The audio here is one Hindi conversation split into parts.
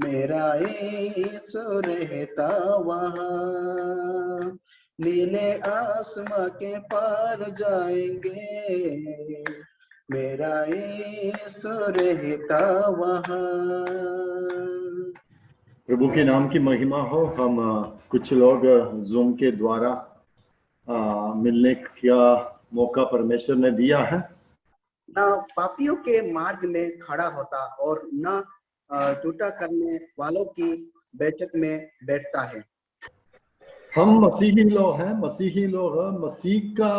मेरा यीशु रहता वहाँ, नीले आसमां के पार जाएंगे, मेरा यीशु रहता वहाँ। प्रभु के नाम की महिमा हो। हम कुछ लोग जूम के द्वारा मिलने का मौका परमेश्वर ने दिया है। न पापियों के मार्ग में खड़ा होता और न झूठा करने वालों की बैठक में बैठता है। हम मसीही लोग हैं, मसीह का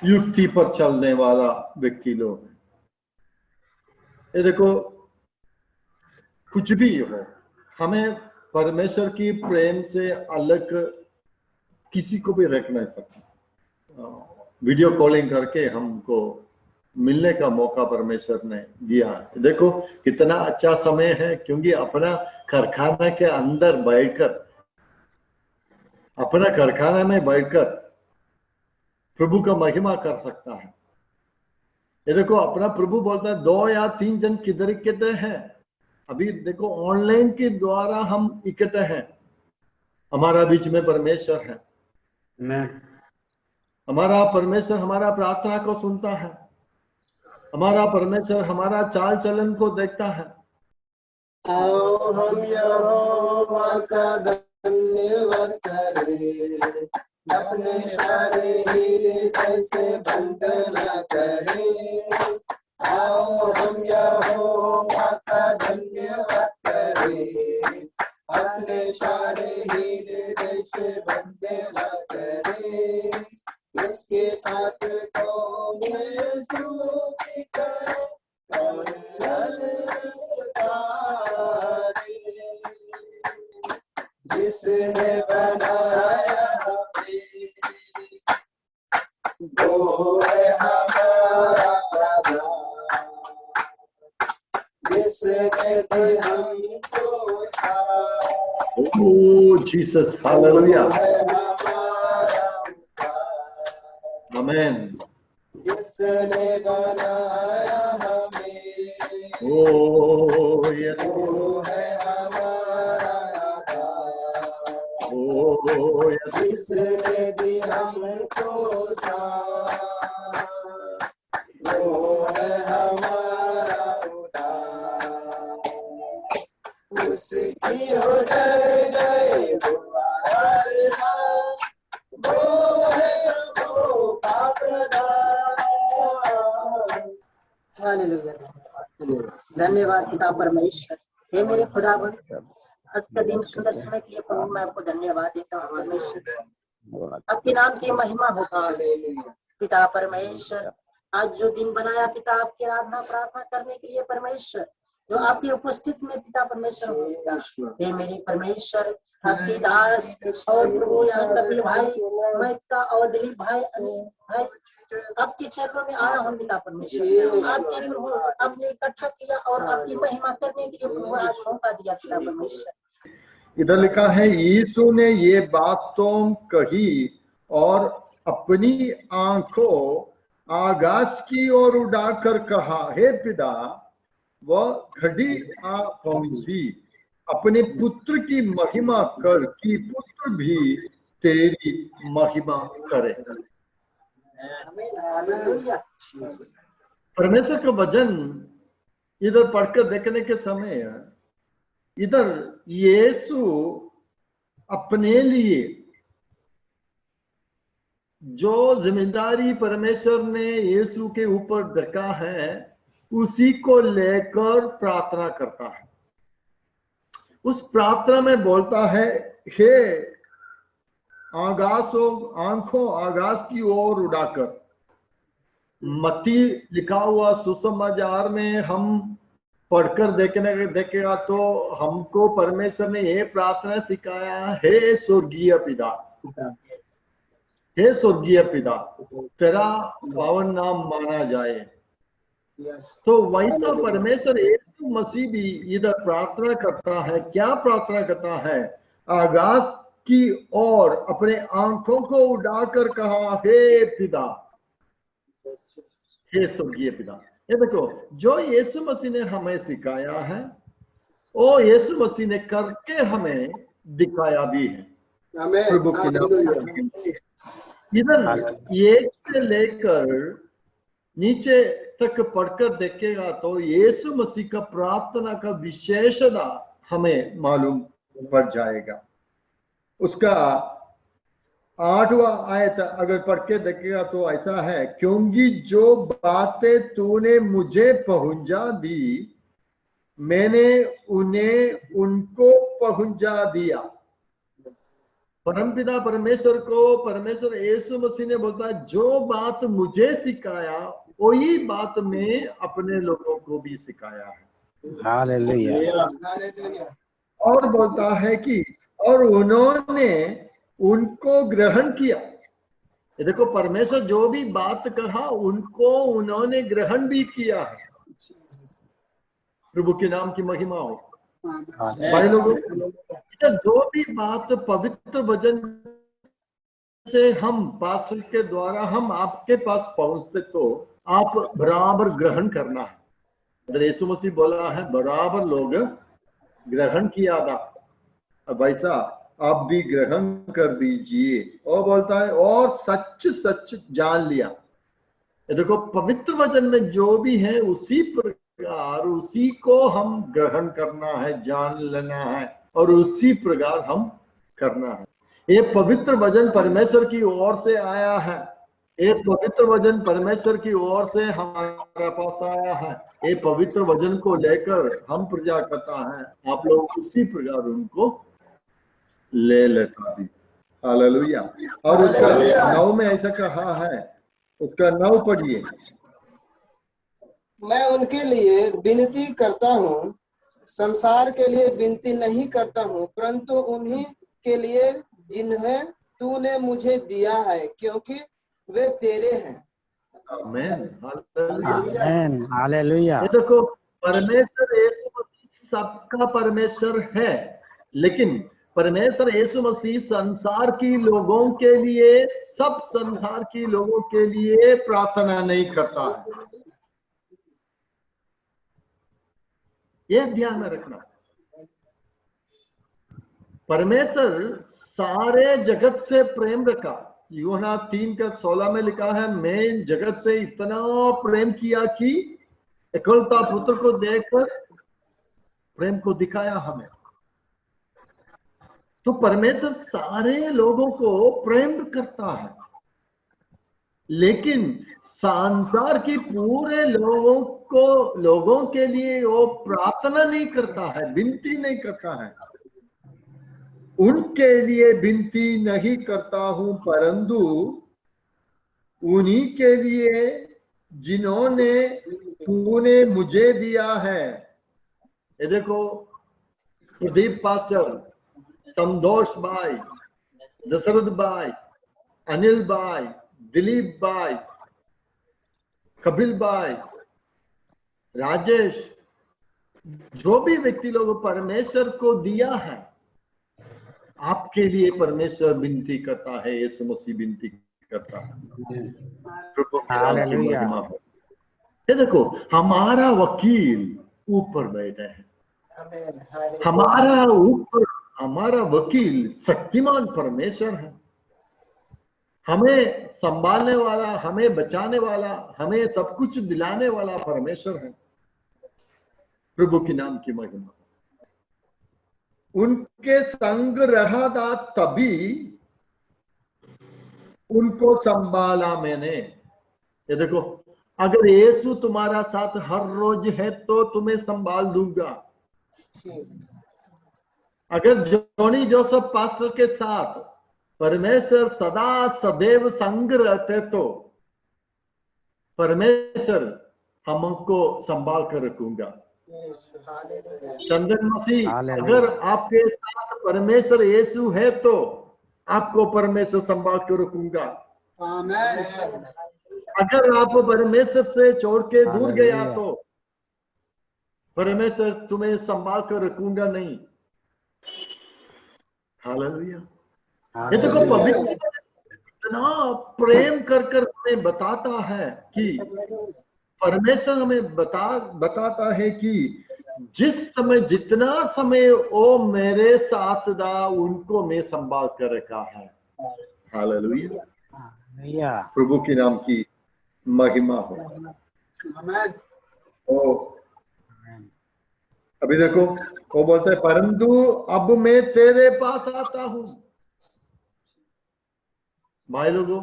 युक्ति पर चलने वाला व्यक्ति लोग। ये देखो, कुछ भी हो, हमें परमेश्वर की प्रेम से अलग किसी को भी रख नहीं सकता। वीडियो कॉलिंग करके हमको मिलने का मौका परमेश्वर ने दिया है। देखो कितना अच्छा समय है, क्योंकि अपना कारखाना के अंदर बैठकर, अपना कारखाना में बैठकर प्रभु का महिमा कर सकता है। ये देखो, अपना प्रभु बोलता है 2 या 3 जन किधर इकट्ठे हैं। अभी देखो ऑनलाइन के द्वारा हम इकट्ठे हैं, हमारा बीच में परमेश्वर है। हमारा परमेश्वर हमारा प्रार्थना को सुनता है, हमारा परमेश्वर हमारा चाल चलन को देखता है। आओ हम यहोवा का धन्यवाद करें, अपने सारे हीरे जैसे वंदना करें। आओ हम यहोवा का धन्यवाद करें, अपने सारे हीरे जैसे वंदना करें। इसके पात्र को मैं स्तुति करूं और जिसने बनाया हमें, वो है हमारा प्रधान, जिसने दी हमको साथ। ओह जीसस, हालेलुया, आमेन। जिसने बनाया हमें, ओह यस, वो है हमारा आधार। ओह यस, जिसने दी हमको साथ, वो है हमारा उद्धार। उसकी हो जय जय वो आराधना, वो है सबों का प्रधान। हालेलुया, धन्यवाद पिता परमेश्वर। हे मेरे खुदाबंद, आज का दिन सुंदर समय के लिए प्रभु मैं आपको धन्यवाद देता हूँ परमेश्वर। आपके नाम की महिमा हो पिता परमेश्वर। आज जो दिन बनाया पिता आपकी आराधना प्रार्थना करने के लिए परमेश्वर, जो आपकी उपस्थिति में पिता परमेश्वर होता। हे मेरे परमेश्वर, आपके दास और प्रभु यहाँ कपिल भाई, मैं पिता और दिलीप भाई, अनिल भाई, आपके चरणों में आया हूँ पिता परमेश्वर। आपके प्रभु आपने इकट्ठा किया और आपकी महिमा करने के लिए प्रभु आज मौका दिया पिता परमेश्वर। इधर लिखा है, यीशु ने ये बातों कही और अपनी आंखों आकाश की ओर उड़ाकर कहा, हे पिता, वह घड़ी आ पहुंची, अपने पुत्र की महिमा कर कि पुत्र भी तेरी महिमा करे। परमेश्वर का वचन इधर पढ़कर देखने के समय इधर यीशु अपने लिए जो जिम्मेदारी परमेश्वर ने यीशु के ऊपर रखा है, उसी को लेकर प्रार्थना करता है। उस प्रार्थना में बोलता है, हे आंखों आकाश की ओर उड़ाकर। मत्ती लिखा हुआ सुसमाचार में हम पढ़कर देखेगा तो हमको परमेश्वर ने ये प्रार्थना सिखाया, हे स्वर्गीय पिता, हे स्वर्गीय पिता, तेरा पावन नाम माना जाए। तो वैसा परमेश्वर यीशु मसीह भी इधर प्रार्थना करता है। क्या प्रार्थना करता है? आकाश की ओर अपने आंखों को उड़ाकर कहा, हे पिता, हे स्वर्गीय पिता। ये देखो, जो यीशु मसीह ने हमें सिखाया है वो यीशु मसीह ने करके हमें दिखाया भी है। प्रभु की नाम। इधर एक से लेकर नीचे तक पढ़कर देखेगा तो यीशु मसीह का प्रार्थना का विशेषता हमें मालूम पड़ जाएगा। उसका 8वां आयत अगर पढ़ के देखेगा तो ऐसा है, क्योंकि जो बातें तूने मुझे पहुंचा दी मैंने उन्हें उनको पहुंचा दिया। परमपिता परमेश्वर को परमेश्वर यीशु मसीह ने बोलता है, जो बात मुझे सिखाया वही बात मैं अपने लोगों को भी सिखाया है। हालेलुया। और बोलता है कि और उन्होंने उनको ग्रहण किया। ये देखो, परमेश्वर जो भी बात कहा उनको उन्होंने ग्रहण भी किया है। प्रभु के नाम की महिमा हो। भाई लोगों, जो भी बात पवित्र वचन से हम पास्टर के द्वारा हम आपके पास पहुंचते तो आप बराबर ग्रहण करना है। यीशु मसीह बोला है बराबर लोग ग्रहण किया था, अब ऐसा आप भी ग्रहण कर दीजिए। और बोलता है और सच सच जान लिया। ये देखो, पवित्र वचन में जो भी है उसी प्रकार उसी को हम ग्रहण करना है, जान लेना है और उसी प्रकार हम करना है। ये पवित्र वचन परमेश्वर की ओर से आया है। ये पवित्र वचन परमेश्वर की ओर से हमारे पास आया है। ये पवित्र वचन को लेकर हम प्रजा करता है, आप लोग उसी प्रकार उनको ले लेता भी। हालेलुया। और उसका 9 में ऐसा कहा है, उसका 9 पढ़िए। मैं उनके लिए विनती करता हूँ, संसार के लिए विनती नहीं करता हूँ, परंतु उन्हीं के लिए जिन्हें तूने मुझे दिया है, क्योंकि वे तेरे हैं। आमीन। आमीन। हालेलुया। ये देखो, परमेश्वर यीशु मसीह सबका परमेश्वर है, लेकिन परमेश्वर यीशु मसीह संसार की लोगों के लिए, सब संसार की लोगों के लिए प्रार्थना नहीं करता है। ये ध्यान में रखना। परमेश्वर सारे जगत से प्रेम रखा। यूहन्ना 3:16 में लिखा है, मैं जगत से इतना प्रेम किया कि एकलौता पुत्र को देखकर प्रेम को दिखाया हमें। तो परमेश्वर सारे लोगों को प्रेम करता है, लेकिन संसार की पूरे लोगों के लिए वो प्रार्थना नहीं करता है, विनती नहीं करता है। उनके लिए विनती नहीं करता हूं, परंतु उन्हीं के लिए जिन्होंने तूने मुझे दिया है। ये देखो, प्रदीप पास्टर, संतोष भाई, दशरथ भाई, अनिल भाई, दिलीप भाई, कपिल भाई, राजेश, जो भी व्यक्ति लोग परमेश्वर को दिया है, आपके लिए परमेश्वर विनती करता है, यीशु मसीह विनती करता है। हालेलुया। ये देखो, हमारा वकील ऊपर बैठा है। हमारा वकील शक्तिमान परमेश्वर है। हमें संभालने वाला, हमें बचाने वाला, हमें सब कुछ दिलाने वाला परमेश्वर है। प्रभु के नाम की महिमा। उनके संग रहा था तभी उनको संभाला मैंने। ये देखो, अगर यीशु तुम्हारा साथ हर रोज है तो तुम्हें संभाल दूंगा। अगर जॉनी जोसेफ पास्टर के साथ परमेश्वर सदा सदैव संग रहते तो परमेश्वर हमको संभाल कर रखूंगा। चंदन मसीह, अगर आपके साथ परमेश्वर यीशु है तो आपको परमेश्वर संभाल कर रखूंगा। अगर आप परमेश्वर से छोड़ के दूर गया तो परमेश्वर तुम्हें संभाल कर रखूंगा नहीं। हालेलुया। ये देखो, पवित्र इतना प्रेम कर हमें बताता है कि परमेश्वर हमें बताता है कि जिस समय जितना समय वो मेरे साथ था उनको मैं संभाल कर रखा है। Hallelujah, hallelujah. प्रभु के नाम की महिमा हो। ओ अभी देखो वो बोलता है, परंतु अब मैं तेरे पास आता हूं। भाई लोगों,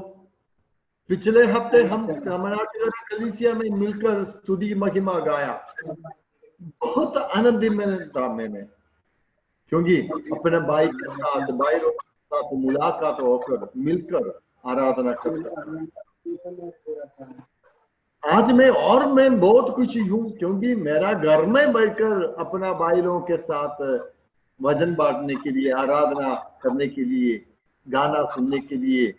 पिछले हफ्ते हम तमिलनाडु कलीसिया में मिलकर स्तुति महिमा गाया, बहुत आनंद में था मैंने, क्योंकि अपने भाई के साथ, भाई लोगों के साथ मुलाकात होकर मिलकर आराधना कर सकता। आज मैं बहुत खुशी हूँ, क्योंकि मेरा घर में बैठकर अपना भाई लोगों के साथ वजन बांटने के लिए, आराधना करने के लिए, गाना सुनने के लिए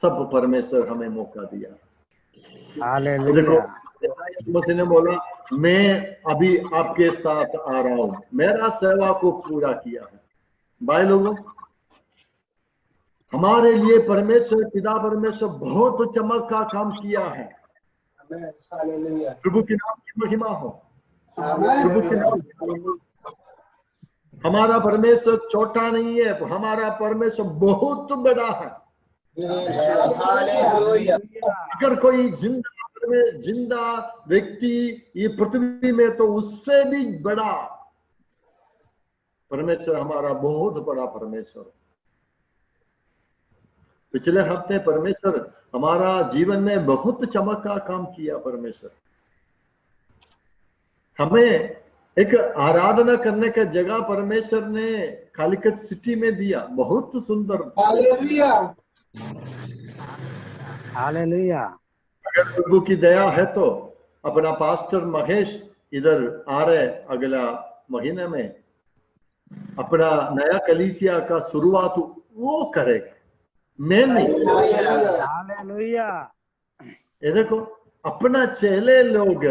सब परमेश्वर हमें मौका दिया। देखो हालेलुया। मसीह ने बोला, मैं अभी आपके साथ आ रहा हूं, मेरा सेवा को पूरा किया है। भाई लोगों, हमारे लिए परमेश्वर, पिता परमेश्वर बहुत चमक का काम किया है। प्रभु के नाम की महिमा हो। प्रभु के नाम, हमारा परमेश्वर छोटा नहीं है, हमारा परमेश्वर बहुत बड़ा है। अगर कोई जिंदा व्यक्ति ये पृथ्वी में, तो उससे भी बड़ा परमेश्वर हमारा बहुत बड़ा परमेश्वर। पिछले हफ्ते परमेश्वर हमारा जीवन में बहुत चमक का काम किया। परमेश्वर हमें एक आराधना करने का जगह परमेश्वर ने कालीकट सिटी में दिया, बहुत सुंदर। हालेलुया। अगर प्रभु की दया है तो अपना पास्टर महेश इधर आ रहे अगला महीने में, अपना नया कलीसिया का शुरुआत वो करेगा, मैं नहीं। हालेलुया। ये देखो, अपना चेले लोग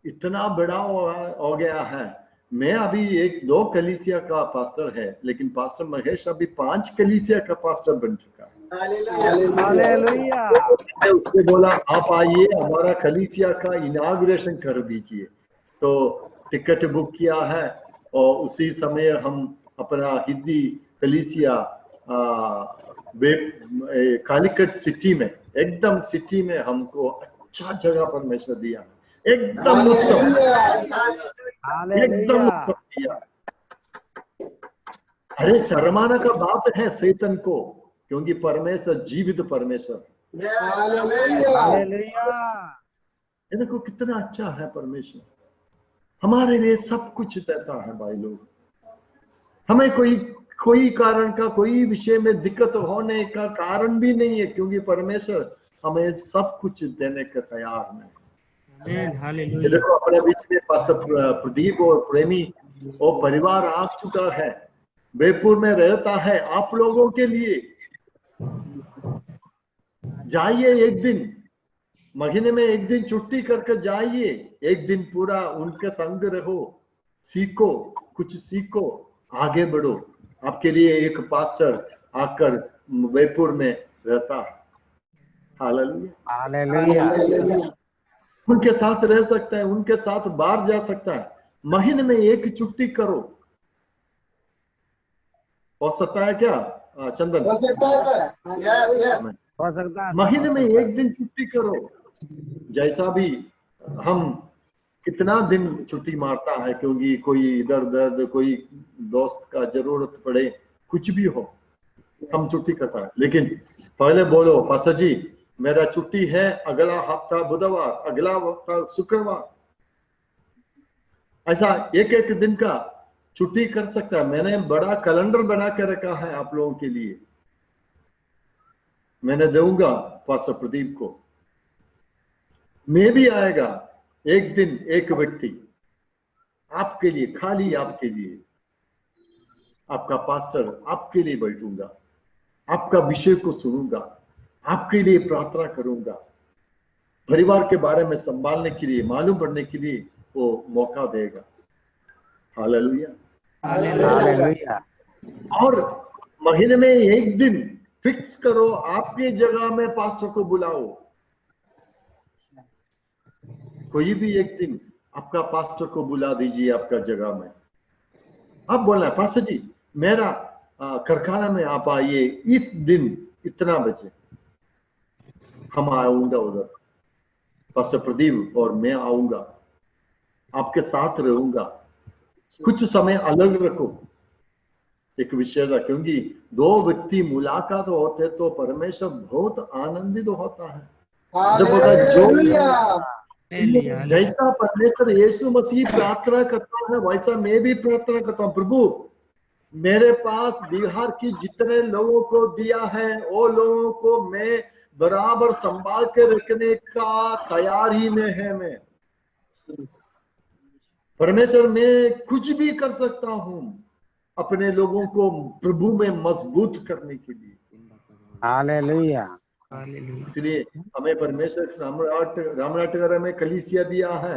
इतना बड़ा हो गया है। मैं अभी 1-2 कलीसिया का पास्टर है, लेकिन पास्टर महेश अभी 5 कलीसिया का पास्टर बन चुका है। हालेलुया। मैं उससे बोला, आप आइए, हमारा कलीसिया का इनाग्रेशन कर दीजिए। तो टिकट बुक किया है, और उसी समय हम अपना हिंदी कलीसिया कालीकट सिटी में, एकदम सिटी में हमको अच्छा जगह परमेश्वर दिया, एकदम उत्तम, एकदम उत्तम दिया। अरे शर्माना का बात है शैतान को, क्योंकि परमेश्वर जीवित परमेश्वर। हालेलुया। ये देखो कितना अच्छा है परमेश्वर, हमारे लिए सब कुछ देता है। भाई लोग, हमें कोई कारण का, कोई विषय में दिक्कत होने का कारण भी नहीं है, क्योंकि परमेश्वर हमें सब कुछ देने का तैयार है। देखो अपने बीच में पास्टर प्रदीप और प्रेमी और परिवार आ चुका है, बेपुर में रहता है। आप लोगों के लिए जाइए, एक दिन महीने में एक दिन छुट्टी करके जाइए, एक दिन पूरा उनके संग रहो, सीखो, कुछ सीखो, आगे बढ़ो। आपके लिए एक पास्टर आकर बेपुर में रहता है। हालेलुया। हालेलुया। उनके साथ रह सकता है, उनके साथ बाहर जा सकता है। महीने में एक छुट्टी करो, हो सकता है क्या चंदन? हो सकता है सर। यस हो सकता है। महीने में एक दिन छुट्टी करो। जैसा भी हम कितना दिन छुट्टी मारता है, क्योंकि कोई इधर दर्द, कोई दोस्त का जरूरत पड़े, कुछ भी हो, हम छुट्टी करता है। लेकिन पहले बोलो, पास्टर जी मेरा छुट्टी है अगला हफ्ता बुधवार, अगला हफ्ता शुक्रवार, ऐसा एक दिन का छुट्टी कर सकता है। मैंने बड़ा कैलेंडर बना के रखा है आप लोगों के लिए, मैंने दूंगा पास्टर प्रदीप को। मैं भी आएगा एक दिन, एक व्यक्ति आपके लिए, खाली आपके लिए, आपका पास्टर आपके लिए बैठूंगा, आपका विषय को सुनूंगा, आपके लिए प्रार्थना करूंगा, परिवार के बारे में संभालने के लिए, मालूम पड़ने के लिए वो मौका देगा। हालेलुया। हालेलुया। और महीने में एक दिन फिक्स करो, आपकी जगह में पास्टर को बुलाओ। कोई भी एक दिन आपका पास्टर को बुला दीजिए आपका जगह में, आप बोलना पास्टर जी मेरा कारखाना में आप आइए इस दिन इतना बजे, हम आऊंगा उधर, पास्टर प्रदीप और मैं आऊंगा, आपके साथ रहूंगा। कुछ समय अलग रखो एक विषय का, क्योंकि दो व्यक्ति मुलाकात होते तो परमेश्वर बहुत आनंदित होता है। हालेलुया। जैसा परमेश्वर यीशु मसीह प्रार्थना करता है वैसा मैं भी प्रार्थना करता हूँ, प्रभु मेरे पास बिहार की जितने लोगों को दिया है वो लोगों को मैं बराबर संभाल के रखने का तैयार ही में है। मैं परमेश्वर मैं कुछ भी कर सकता हूँ अपने लोगों को प्रभु में मजबूत करने के लिए। हालेलुया। इसलिए हमें परमेश्वर रामनाथनगर में कलीसिया दिया है,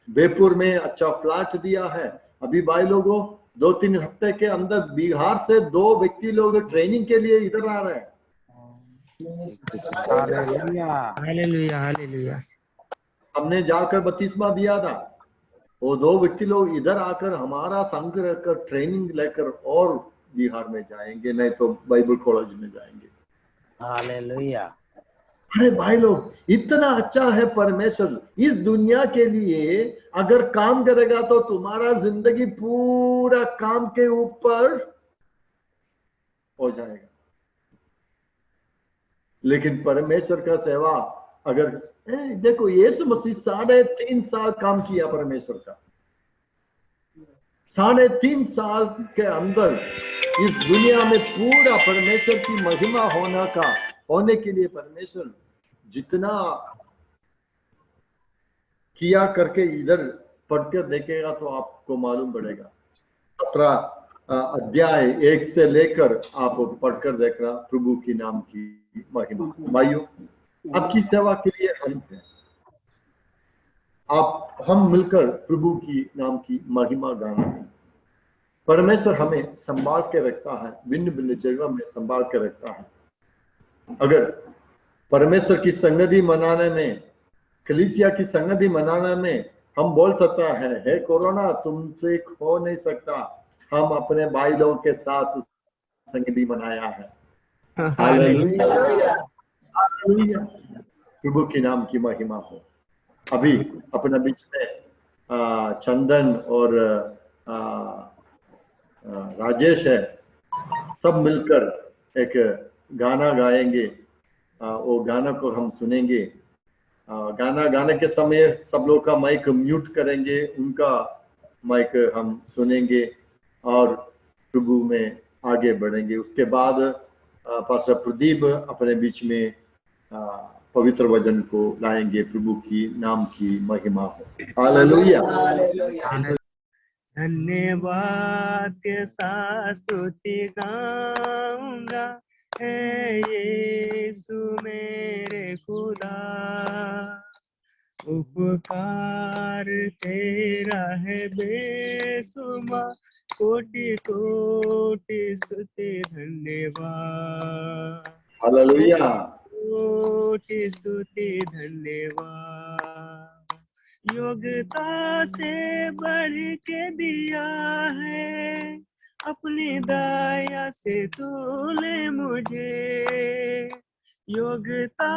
बेपुर में अच्छा फ्लैट दिया है। अभी भाई लोगों 2-3 हफ्ते के अंदर बिहार से 2 व्यक्ति लोग ट्रेनिंग के लिए इधर आ रहे हैं। हालेलुया। हालेलुया। हालेलुया। हमने जाकर बपतिस्मा दिया था, वो 2 व्यक्ति लोग इधर आकर हमारा संग रहकर ट्रेनिंग लेकर और बिहार में जाएंगे, नहीं तो बाइबल कॉलेज में जाएंगे। हालेलुया। अरे भाई लोग इतना अच्छा है परमेश्वर, इस दुनिया के लिए अगर काम करेगा तो तुम्हारा जिंदगी पूरा काम के ऊपर हो जाएगा। लेकिन परमेश्वर का सेवा अगर देखो यीशु मसीह 3.5 साल काम किया परमेश्वर का, 3.5 साल के अंदर इस दुनिया में पूरा परमेश्वर की महिमा होने के लिए परमेश्वर जितना किया करके इधर पढ़कर देखेगा तो आपको मालूम पड़ेगा। 17 अध्याय 1 से लेकर आप पढ़कर देखना प्रभु की नाम की महिमा। भाइयों आपकी सेवा के लिए हम हैं, हम मिलकर प्रभु की नाम की महिमा गाना है। परमेश्वर हमें संभाल के रखता है, भिन्न भिन्न जगह में संभाल के रखता है। अगर परमेश्वर की संगति मनाने में, कलीसिया की संगति मनाने में हम बोल सकता है, हे कोरोना तुमसे हो नहीं सकता, हम अपने भाई लोगों के साथ संगति मनाया है। हालेलुया। हालेलुया। प्रभु के नाम की महिमा हो। अभी अपने बीच में चंदन और राजेश है, सब मिलकर एक गाना गाएंगे, वो गाना को हम सुनेंगे। गाना गाने के समय सब लोग का माइक म्यूट करेंगे, उनका माइक हम सुनेंगे और प्रभु में आगे बढ़ेंगे। उसके बाद पास्टर प्रदीप अपने बीच में पवित्र वचन को लाएंगे। प्रभु की नाम की महिमा हो। हालेलुया। धन्यवाद के साथ स्तुति गाऊंगा, हे यीशु मेरे खुदा, उपकार तेरा है बेसुमार, कोटि कोटि स्तुति धन्यवाद। हालेलुया। कोटि स्तुति धन्यवाद। योग्यता से बढ़ के दिया है, अपनी दया से तूने मुझे, योग्यता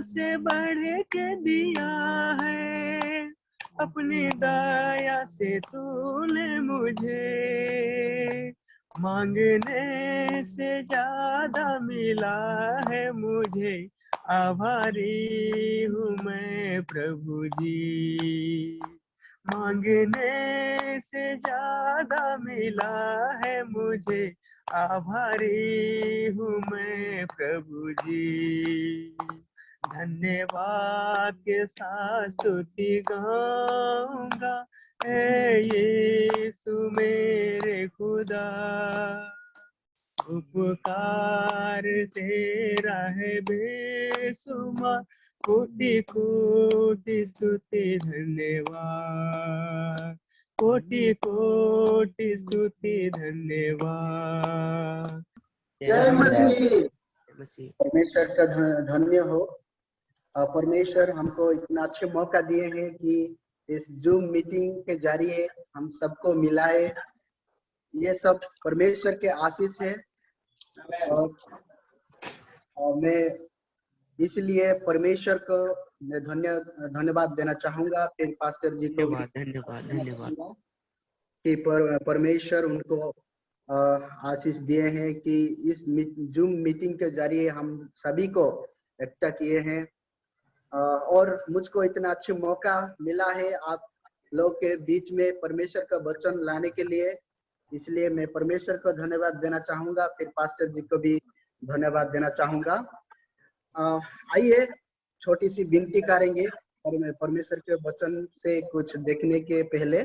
से बढ़ के दिया है, अपनी दया से तूने मुझे, मांगने से ज्यादा मिला है मुझे, आभारी हूँ मैं प्रभु जी। मांगने से ज्यादा मिला है मुझे, आभारी हूँ मैं प्रभु जी। धन्यवाद के साथ स्तुति गाऊंगा, हे यीशु मेरे खुदा, उपकार तेरा है बेसुमार, कोटि कोटि स्तुति धन्यवाद, कोटि कोटि स्तुति धन्यवाद। जय मसीह। परमेश्वर का धन्य हो। परमेश्वर हमको इतना अच्छे मौका दिए हैं कि इस जूम मीटिंग के जरिए हम सबको मिलाए। ये सब परमेश्वर के आशीष है और मैं इसलिए परमेश्वर को मैं धन्यवाद देना चाहूंगा। फिर पास्टर जी को धन्यवाद कि परमेश्वर उनको आशीष दिए हैं कि इस जूम मीटिंग के जरिए हम सभी को इकट्ठा किए हैं और मुझको इतना अच्छा मौका मिला है आप लोग के बीच में परमेश्वर का वचन लाने के लिए। इसलिए मैं परमेश्वर को धन्यवाद देना चाहूंगा। फिर पास्टर जी को भी धन्यवाद देना चाहूंगा। आइए छोटी सी विनती करेंगे परमेश्वर के वचन से कुछ देखने के पहले,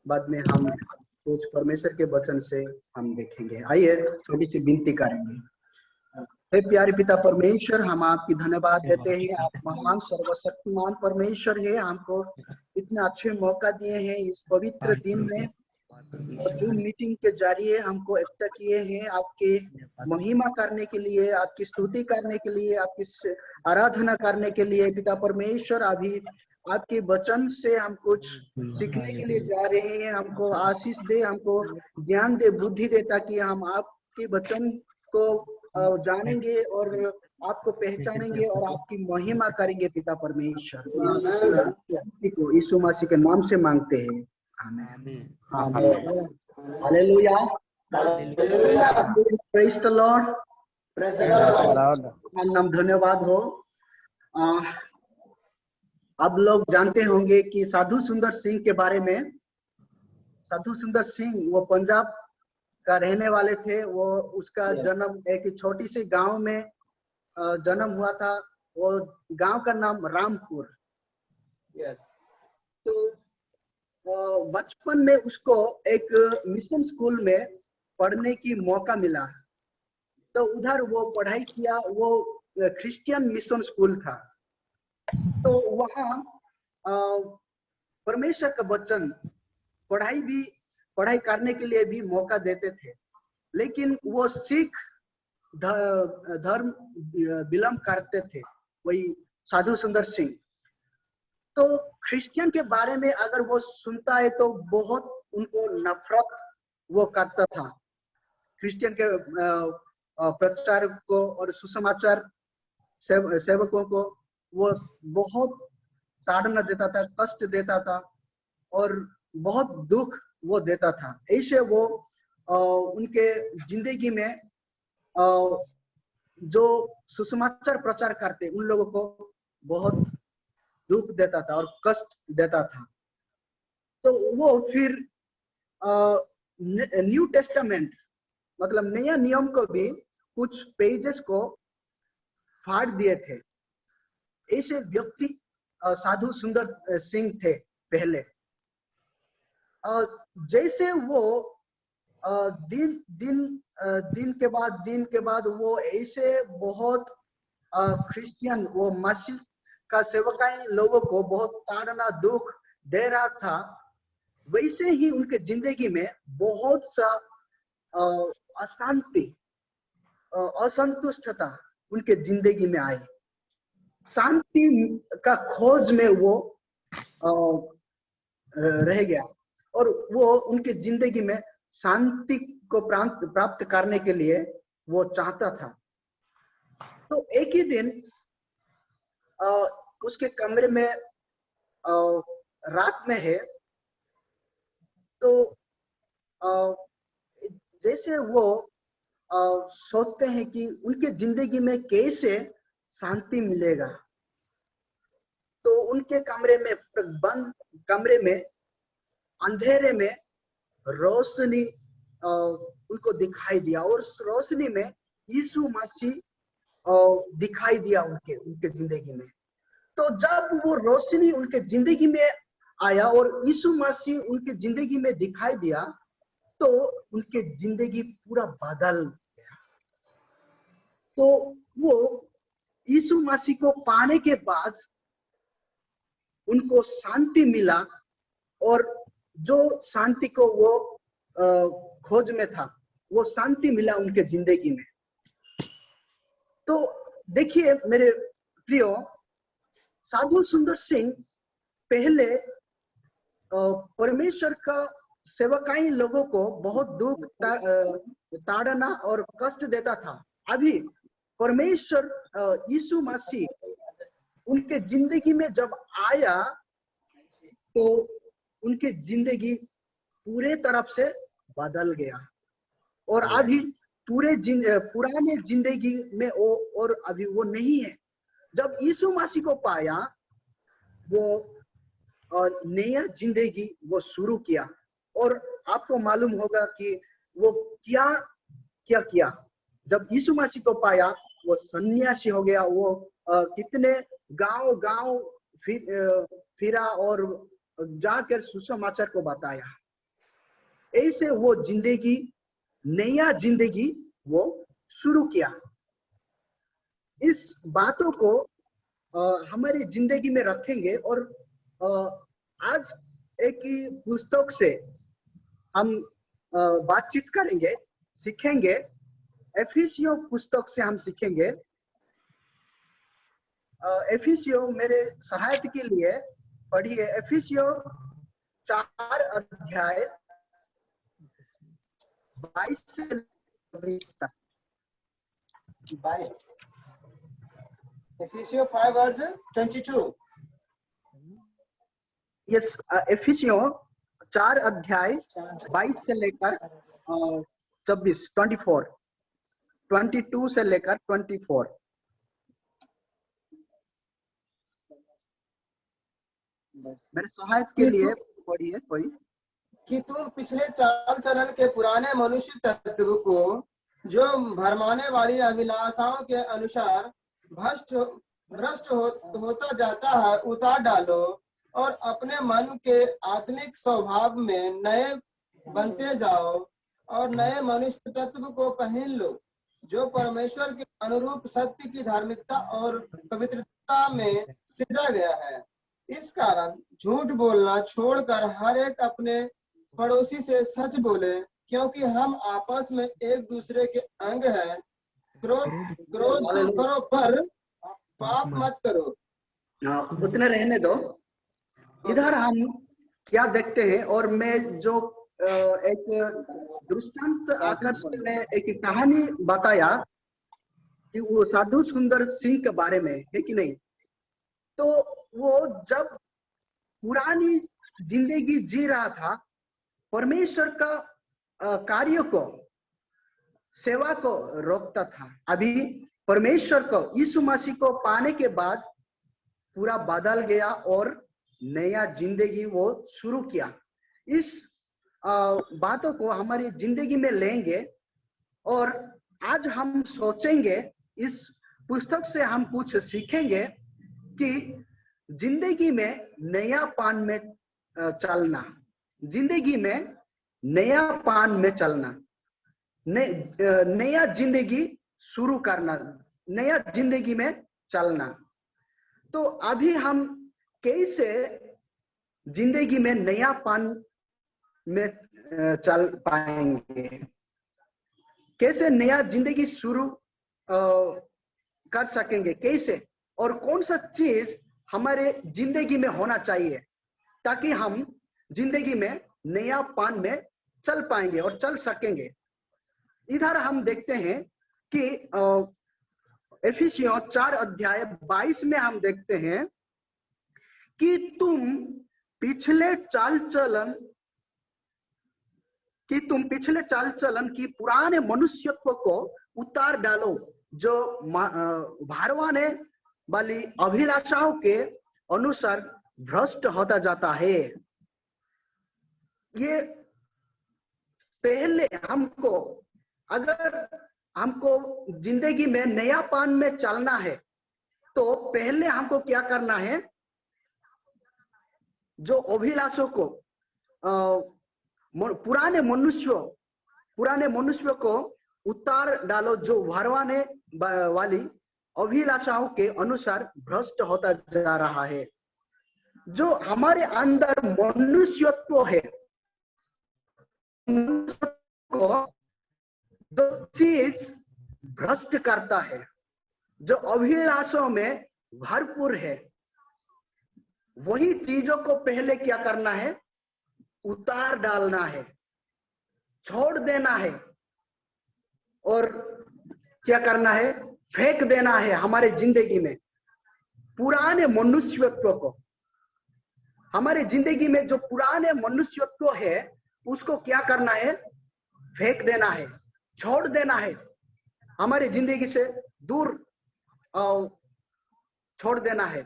बाद में हम कुछ परमेश्वर के वचन से हम देखेंगे। आइए छोटी सी विनती करेंगे। हे प्यारे पिता परमेश्वर, हम आपकी धन्यवाद देते हैं। आप महान सर्वशक्तिमान परमेश्वर है, हमको इतना अच्छे मौका दिए हैं इस पवित्र दिन में और जूम मीटिंग के जरिए हमको इकट्ठा किए हैं आपके महिमा करने के लिए, आपकी स्तुति करने के लिए, आपकी आराधना करने के लिए। पिता परमेश्वर, अभी आपके वचन से हम कुछ सीखने के लिए जा रहे हैं। हमको आशीष दे, हमको ज्ञान दे, बुद्धि दे, ताकि हम आपके वचन को जानेंगे और आपको पहचानेंगे और आपकी महिमा करेंगे। पिता परमेश्वर, यीशु मसीह के नाम से मांगते हैं, आमीन। हालेलुया, प्रेज द लॉर्ड, नाम धन्यवाद हो। अब लोग जानते होंगे कि साधु सुंदर सिंह के बारे में। साधु सुंदर सिंह वो पंजाब का रहने वाले थे। वो उसका जन्म एक छोटी सी गांव में जन्म हुआ था। वो गांव का नाम रामपुर। तो बचपन में उसको एक मिशन स्कूल में पढ़ने की मौका मिला, तो उधर वो पढ़ाई किया। वो क्रिश्चियन मिशन स्कूल था। तो वहाँ परमेश्वर का वचन पढ़ाई करने के लिए भी मौका देते थे, लेकिन वो सिख धर्म बिलोंग करते थे, वही साधु सुंदर सिंह। तो क्रिश्चियन के बारे में अगर वो सुनता है तो बहुत उनको नफरत वो करता था। क्रिश्चियन के प्रचारक को और सुसमाचार सेवकों को वो बहुत ताड़ना देता था, कष्ट देता था और बहुत दुख वो देता था। ऐसे वो उनके जिंदगी में जो सुसमाचार प्रचार करते उन लोगों को बहुत दुख देता था और कष्ट देता था। तो वो फिर न्यू टेस्टामेंट मतलब नया नियम को भी कुछ पेजेस को फाड़ दिए थे। ऐसे व्यक्ति साधु सुंदर सिंह थे पहले। जैसे वो दिन के बाद वो ऐसे बहुत क्रिश्चियन वो मसीह का सेवकाई लोगों को बहुत ताड़ना दुख दे रहा था, वैसे ही उनके जिंदगी में बहुत सा अशांति असंतुष्टता उनके जिंदगी में आई। शांति का खोज में वो रह गया और वो उनके जिंदगी में शांति को प्राप्त करने के लिए वो चाहता था। तो एक ही दिन उसके कमरे में रात में है, तो जैसे वो सोचते हैं कि उनके जिंदगी में कैसे शांति मिलेगा, तो उनके कमरे में बंद कमरे में अंधेरे में रोशनी उनको दिखाई दिया और उस रोशनी में यीशु मसीह दिखाई दिया उनके जिंदगी में। तो जब वो रोशनी उनके जिंदगी में आया और यीशु मसीह उनके जिंदगी में दिखाई दिया, तो उनके जिंदगी पूरा बदल गया। तो वो यीशु मसीह को पाने के बाद उनको शांति मिला और जो शांति को वो खोज में था वो शांति मिला उनके जिंदगी में। तो देखिए मेरे प्रियो, साधु सुंदर सिंह पहले परमेश्वर का सेवकाई लोगों को बहुत दुख ताड़ना और कष्ट देता था। अभी परमेश्वर यीशु मसीह उनके जिंदगी में जब आया तो उनकी जिंदगी पूरे तरफ से बदल गया और अभी पुराने जिंदगी में वो और अभी वो नहीं है। जब यीशु मसीह को पाया वो नया जिंदगी वो शुरू किया और आपको मालूम होगा कि वो क्या क्या किया। जब यीशु मसीह को पाया वो सन्यासी हो गया। वो कितने गांव गांव फिरा और जाकर सुसमाचार को बताया। ऐसे वो जिंदगी नया जिंदगी वो शुरू किया। इस बातों को हमारी जिंदगी में रखेंगे और आज एक ही पुस्तक से हम बातचीत करेंगे, सीखेंगे। एफिसियों पुस्तक से हम सीखेंगे। एफिसियों मेरे सहायता के लिए पढ़िए एफिसियों 4 अध्याय 22 से 20 तक। Ephesians 5 verse 22. यस, एफिसियों 4 अध्याय 22 से लेकर 22 से लेकर 24। मेरे सहायता के लिए पढ़िए कोई। कि तुम पिछले चाल चलन के पुराने मनुष्य तत्व को जो भरमाने वाली अभिलाषाओं के अनुसार भ्रष्ट होता जाता है उतार डालो और अपने मन के आत्मिक स्वभाव में नए बनते जाओ और नए मनुष्य तत्व को पहन लो जो परमेश्वर के अनुरूप सत्य की धार्मिकता और पवित्रता में सृजा गया है। इस कारण झूठ बोलना छोड़कर हर एक अपने पड़ोसी से सच बोले, क्योंकि हम आपस में एक दूसरे के अंग हैं। क्रोध करो पर पाप मत करो। उतने रहने दो। इधर हम क्या देखते हैं और मैं जो एक दृष्टांत आकर्षण में एक कहानी बताया कि वो साधु सुंदर सिंह के बारे में है कि नहीं। तो वो जब पुरानी जिंदगी जी रहा था परमेश्वर का कार्य को सेवा को रोकता था। अभी परमेश्वर को यीशु मसीह को पाने के बाद पूरा बदल गया और नया जिंदगी वो शुरू किया। इस बातों को हमारी जिंदगी में लेंगे और आज हम सोचेंगे, इस पुस्तक से हम कुछ सीखेंगे कि जिंदगी में नया पान में चलना, जिंदगी में नया पान में चलना, नया जिंदगी शुरू करना, नया जिंदगी में चलना। तो अभी हम कैसे जिंदगी में नया पान में चल पाएंगे, कैसे नया जिंदगी शुरू कर सकेंगे, कैसे और कौन सा चीज हमारे जिंदगी में होना चाहिए ताकि हम जिंदगी में नया पान में चल पाएंगे और चल सकेंगे। इधर हम देखते हैं कि एफिसियों 4 अध्याय 22 में हम देखते हैं कि तुम पिछले चाल चलन की पुराने मनुष्यत्व को उतार डालो जो भारवाने वाली अभिलाषाओं के अनुसार भ्रष्ट होता जाता है। ये पहले अगर हमको जिंदगी में नया पान में चलना है तो पहले हमको क्या करना है, जो अभिलाषों को पुराने मनुष्य को उतार डालो जो भरवाने वाली अभिलाषाओं के अनुसार भ्रष्ट होता जा रहा है। जो हमारे अंदर मनुष्यत्व है, को जो चीज भ्रष्ट करता है, जो अभिलाषों में भरपूर है, वही चीजों को पहले क्या करना है, उतार डालना है, छोड़ देना है, और क्या करना है, फेंक देना है हमारे जिंदगी में पुराने मनुष्यत्व को। हमारे जिंदगी में जो पुराने मनुष्यत्व है उसको क्या करना है, फेंक देना है, छोड़ देना है, हमारे जिंदगी से दूर छोड़ देना है,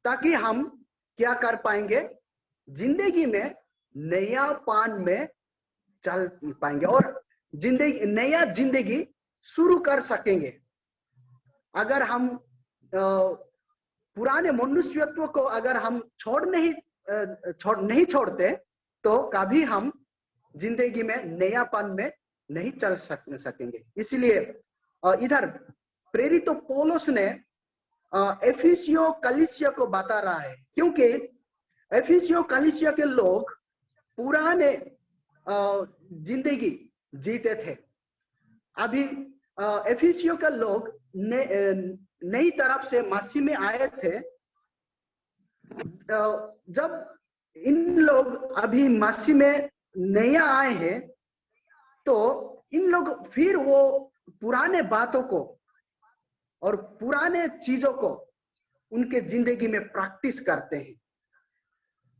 ताकि हम क्या कर पाएंगे, जिंदगी में नयापन में चल पाएंगे और नया जिंदगी शुरू कर सकेंगे। अगर हम पुराने मनुष्यत्व को अगर हम नहीं छोड़ते तो कभी हम जिंदगी में नयापन में नहीं चल सकेंगे। इसलिए इधर प्रेरित पौलुस ने एफिसियों कलीसिया को बता रहा है, क्योंकि एफिसियों कलीसिया के लोग पुराने जिंदगी जीते थे। अभी एफिसियों के लोग नई तरफ से मसीह में आए थे। जब इन लोग अभी मसीह में नया आए हैं तो इन लोग फिर वो पुराने बातों को और पुराने चीजों को उनके जिंदगी में प्रैक्टिस करते हैं।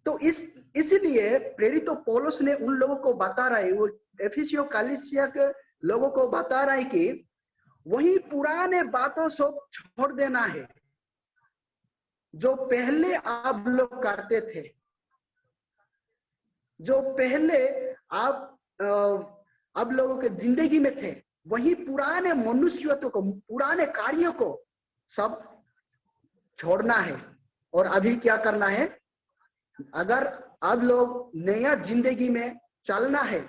तो इसलिए प्रेरित पौलुस ने उन लोगों को बता रहा है, वो एफिसियों कलीसिया के लोगों को बता रहा है कि वही पुराने बातों से छोड़ देना है जो पहले आप लोग करते थे, जो पहले आप लोगों के जिंदगी में थे। वही पुराने मनुष्यत्व को, पुराने कार्यों को सब छोड़ना है और अभी क्या करना है। अगर आप लोग नया जिंदगी में चलना है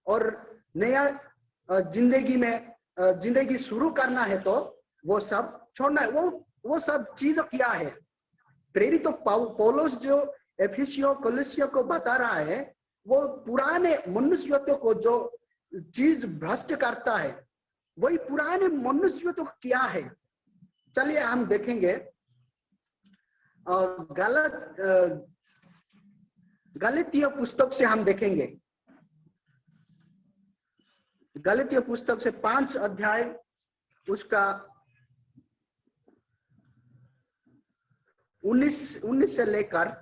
और नया जिंदगी शुरू करना है तो वो सब छोड़ना है। वो सब चीज क्या है, प्रेरित पौलुस जो एफिसियों कलीसिया को बता रहा है, वो पुराने मनुष्यत्व को जो चीज भ्रष्ट करता है, वही पुराने मनुष्यत्व क्या है। चलिए हम देखेंगे गलातिया पुस्तक से हम देखेंगे। गलातिया पुस्तक से 5 अध्याय उसका 19 से लेकर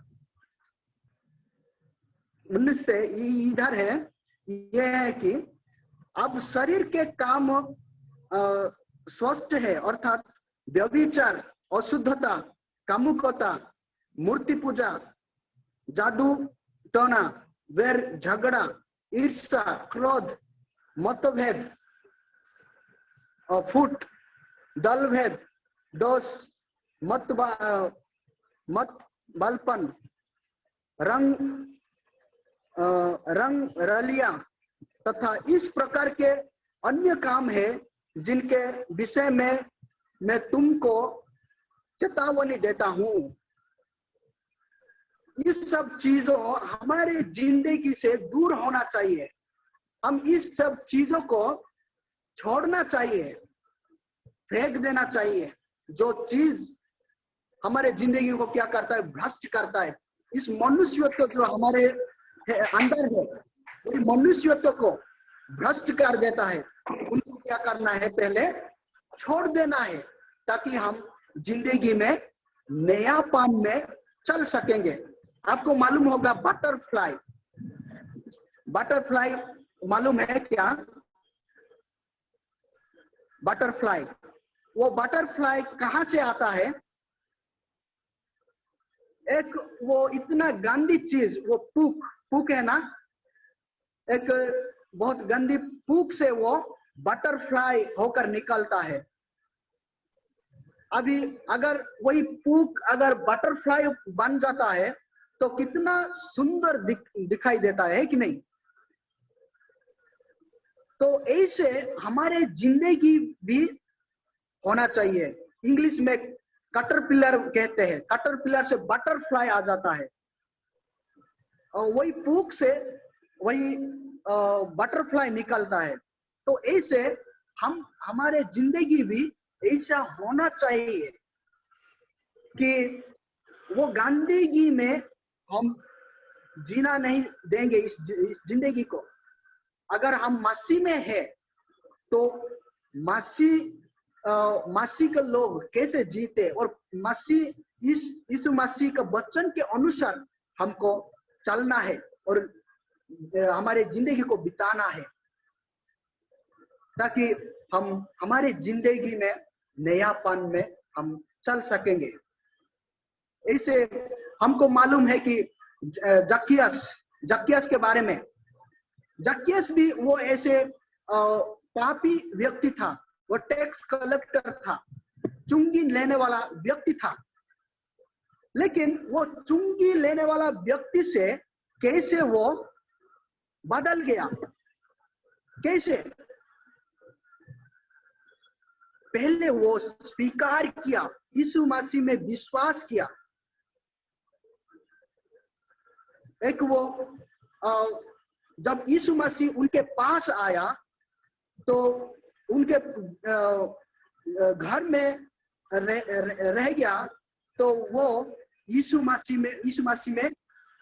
19 से इधर है। यह है कि अब शरीर के काम स्वस्थ है, अर्थात व्यभिचार, अशुद्धता, कामुकता, मूर्ति पूजा, जादू टोना, वैर, झगड़ा, ईर्ष्या, क्रोध, मतभेद, फूट, दलभेद, दोष, मत बालपन, रंग रलिया तथा इस प्रकार के अन्य काम है जिनके विषय में मैं तुमको चेतावनी देता हूं। इस सब चीजों हमारे जिंदगी से दूर होना चाहिए। हम इस सब चीजों को छोड़ना चाहिए, फेंक देना चाहिए। जो चीज हमारे जिंदगी को क्या करता है, भ्रष्ट करता है। इस मनुष्यत्व जो हमारे अंदर है, वही मनुष्यत्व को भ्रष्ट कर देता है। उनको क्या करना है, पहले छोड़ देना है, ताकि हम जिंदगी में नयापन में चल सकेंगे। आपको मालूम होगा बटरफ्लाई मालूम है क्या? बटरफ्लाई, वो बटरफ्लाई कहां से आता है? एक वो इतना गंदी चीज, वो पूक है ना, एक बहुत गंदी पूक से वो बटरफ्लाई होकर निकलता है। अभी अगर वही पूक अगर बटरफ्लाई बन जाता है तो कितना सुंदर दिखाई देता है कि नहीं? तो ऐसे हमारे जिंदगी भी होना चाहिए। इंग्लिश में कटरपिलर कहते हैं, कटरपिलर से बटरफ्लाई आ जाता है और वही पूक से वही बटरफ्लाई निकलता है। तो ऐसे हमारे जिंदगी भी ऐसा होना चाहिए कि वो गंदगी में हम जीना नहीं देंगे इस जिंदगी को। अगर हम मसीह में है तो मसीह के लोग कैसे जीते और मसीह इस मसीह के वचन के अनुसार हमको चलना है और हमारे जिंदगी को बिताना है, ताकि हम हमारे जिंदगी में नयापन में हम चल सकेंगे। ऐसे हमको मालूम है कि जक्कियस के बारे में, जक्कियस भी वो ऐसे पापी व्यक्ति था, वो टैक्स कलेक्टर था, चुंगी लेने वाला व्यक्ति था। लेकिन वो चुंगी लेने वाला व्यक्ति से कैसे वो बदल गया, कैसे? पहले वो स्वीकार किया, यीशु मसीह में विश्वास किया। एक वो जब यीशु मसीह उनके पास आया तो उनके घर में रह गया, तो वो यीशु मसीह में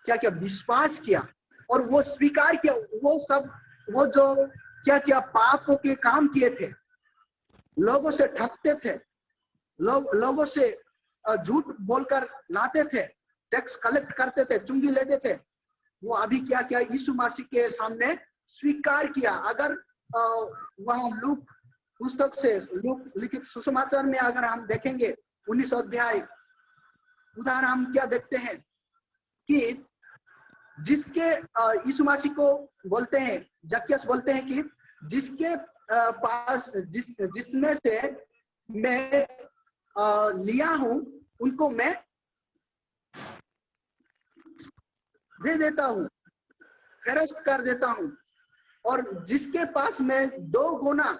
क्या क्या विश्वास किया और वो स्वीकार किया। वो जो क्या क्या पापों के काम किए थे, लोगों से ठगते थे, लोगों से झूठ बोलकर लाते थे, टैक्स कलेक्ट करते थे, चुंगी लेते थे, वो अभी क्या क्या यीशु मसीह के सामने स्वीकार किया। अगर वहां लूक पुस्तक से, लूक लिखित सुसमाचार में अगर हम देखेंगे 19 अध्याय, उधर हम क्या देखते हैं कि जिसके यीशु मसीह को बोलते हैं, जक्कियस बोलते हैं कि जिसके पास जिसमें से मैं लिया हूं उनको मैं दे देता हूं, फेरस्त कर देता हूं, और जिसके पास मैं 2 गुना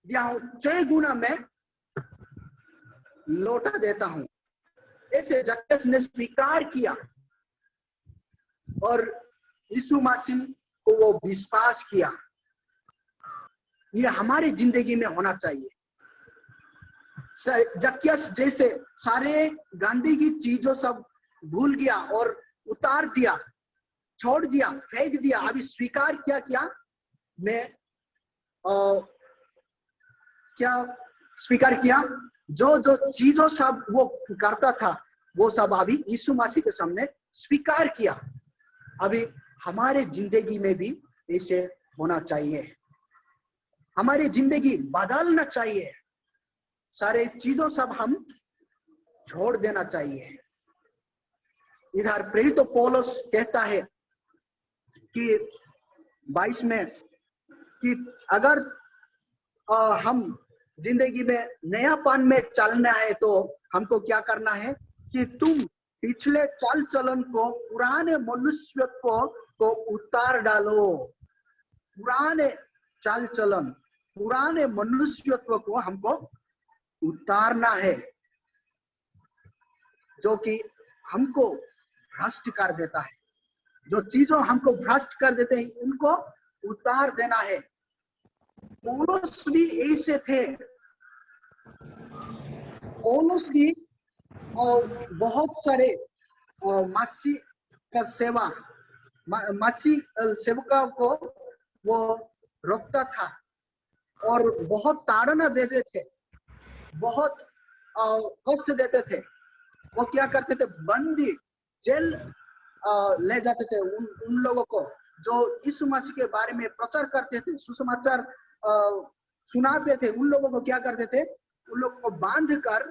दिया हूं 6 गुना मैं लौटा देता हूं। ऐसे जक्कियस ने स्वीकार किया और यीशु मसीह को वो विश्वास किया। ये हमारी जिंदगी में होना चाहिए। जक्कियस जैसे सारे गंदगी चीजों सब भूल गया और उतार दिया, छोड़ दिया, फेंक दिया, अभी स्वीकार क्या मैं क्या स्वीकार किया, जो चीजों सब वो करता था वो सब अभी यीशु मसीह के सामने स्वीकार किया। अभी हमारे जिंदगी में भी ऐसे होना चाहिए, हमारी जिंदगी बदलना चाहिए, सारे चीजों सब हम छोड़ देना चाहिए। इधर प्रेरित पौलुस कहता है कि 22 में कि अगर हम जिंदगी में नयापन में चलना है तो हमको क्या करना है कि तुम पिछले चाल चलन को, पुराने मनुष्यत्व को उतार डालो। पुराने चाल चलन, पुराने मनुष्यत्व को हमको उतारना है, जो कि हमको भ्रष्ट कर देता है, जो चीजों हमको भ्रष्ट कर देते हैं उनको उतार देना है। पौलुस भी ऐसे थे, पौलुस भी बहुत सारे मसीह का सेवा, मसीह सेवकों को वो रोकता था और बहुत ताड़ना देते थे, बहुत कष्ट देते थे। वो क्या करते थे, बंदी जेल ले जाते थे उन लोगों को जो यीशु मसीह के बारे में प्रचार करते थे, सुसमाचार सुनाते थे। उन लोगों को क्या करते थे, उन लोगों को बांध कर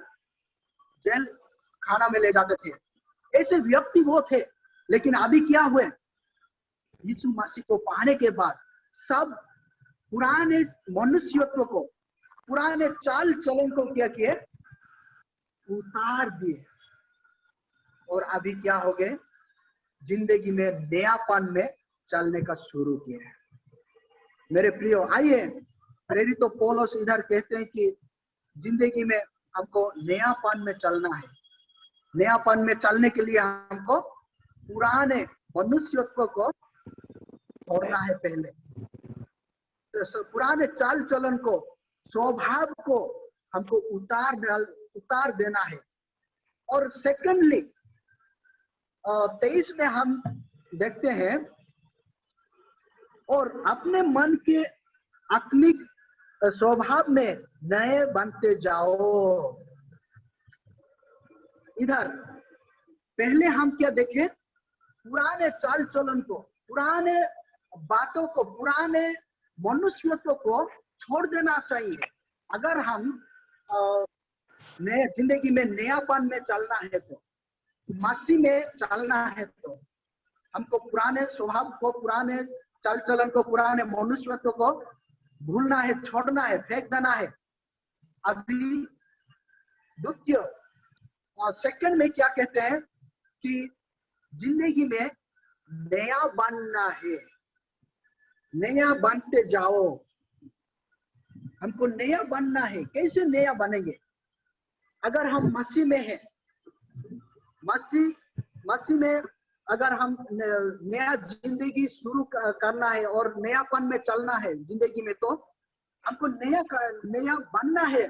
जेल खाना में ले जाते थे। ऐसे व्यक्ति वो थे। लेकिन अभी क्या हुए, यीशु मसीह को पाने के बाद सब पुराने मनुष्यत्व को, पुराने चाल चलन को क्या किए, उतार दिए और अभी क्या हो गए, जिंदगी में नयापन में चलने का शुरू किया है। मेरे प्रियो, आइए प्रेरित पौलुस इधर कहते हैं कि जिंदगी में हमको नयापन में चलना है। नयापन में चलने के लिए हमको पुराने मनुष्यत्व को छोड़ना है। पहले तो पुराने चाल चलन को, स्वभाव को हमको उतार देना है। और सेकेंडली 23 में हम देखते हैं, और अपने मन के आत्मिक स्वभाव में नए बनते जाओ। इधर पहले हम क्या देखें, पुराने चाल चलन को, पुराने बातों को, पुराने मनुष्यत्व को छोड़ देना चाहिए। अगर हम नए जिंदगी में नयापन में चलना है, तो मसीह में चलना है, तो हमको पुराने स्वभाव को, पुराने चाल चलन को, पुराने मनुष्यत्व को भूलना है, छोड़ना है, फेंक देना है। अभी द्वितीय सेकंड में क्या कहते हैं कि जिंदगी में नया बनना है, नया बनते जाओ। हमको नया बनना है। कैसे नया बनेंगे? अगर हम मसीह में हैं, मसीह में अगर हम नया जिंदगी शुरू करना है और नयापन में चलना है जिंदगी में, तो हमको नया बनना है।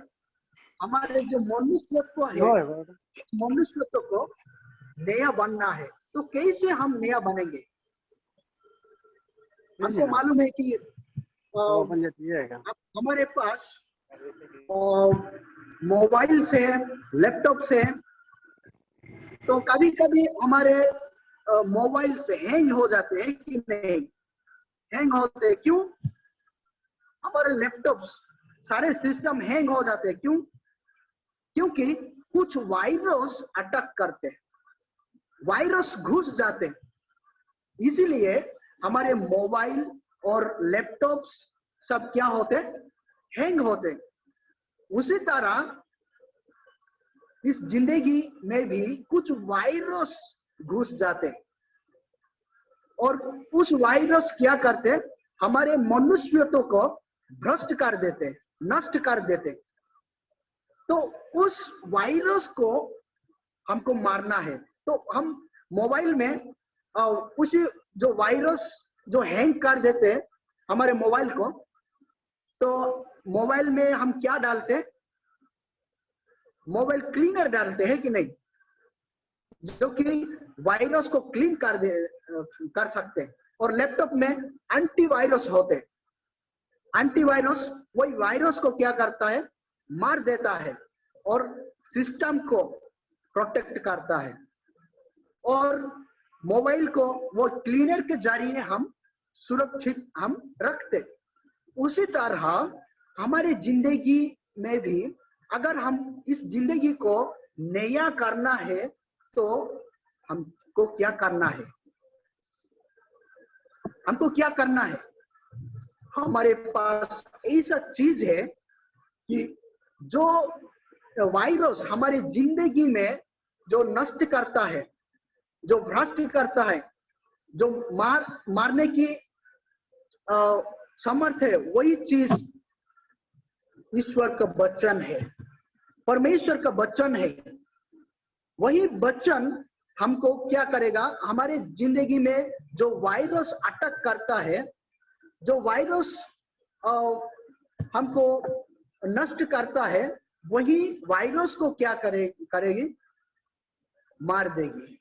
हमारे जो मनुष्यत्व है, मनुष्यत्व को नया बनना है। तो कैसे हम नया बनेंगे? हमको मालूम है कि हमारे पास मोबाइल से, लैपटॉप से, तो कभी कभी हमारे मोबाइल से हैंग हो जाते हैं कि नहीं? हैंग होते हैं। क्यों? हमारे लैपटॉप सारे सिस्टम हैंग हो जाते हैं। क्यों? क्योंकि कुछ वायरस अटैक करते हैं, वायरस घुस जाते हैं। इसीलिए हमारे मोबाइल और लैपटॉप्स सब क्या होते? हैंग होते। उसी तरह इस जिंदगी में भी कुछ वायरस घुस जाते, और उस वायरस क्या करते? हमारे मनुष्यत्व को भ्रष्ट कर देते, नष्ट कर देते। तो उस वायरस को हमको मारना है। तो हम मोबाइल में उसी जो वायरस जो हैंग कर देते हमारे मोबाइल को, तो मोबाइल में हम क्या डालते? मोबाइल क्लीनर डालते हैं कि नहीं, जो कि वायरस को क्लीन कर सकते हैं। और लैपटॉप में एंटीवायरस होते। एंटीवायरस वही वायरस को क्या करता है? मार देता है और सिस्टम को प्रोटेक्ट करता है। और मोबाइल को वो क्लीनर के जरिए हम सुरक्षित हम रखते। उसी तरह हमारे जिंदगी में भी अगर हम इस जिंदगी को नया करना है, तो हमको क्या करना है? हमको क्या करना है? हमारे पास ऐसा चीज है कि जो वायरस हमारी जिंदगी में जो नष्ट करता है, जो भ्रष्ट करता है, जो मारने की समर्थ है, वही चीज ईश्वर का वचन है, परमेश्वर का वचन है। वही वचन हमको क्या करेगा? हमारे जिंदगी में जो वायरस अटैक करता है, जो वायरस हमको नष्ट करता है, वही वायरस को क्या करेगी? मार देगी।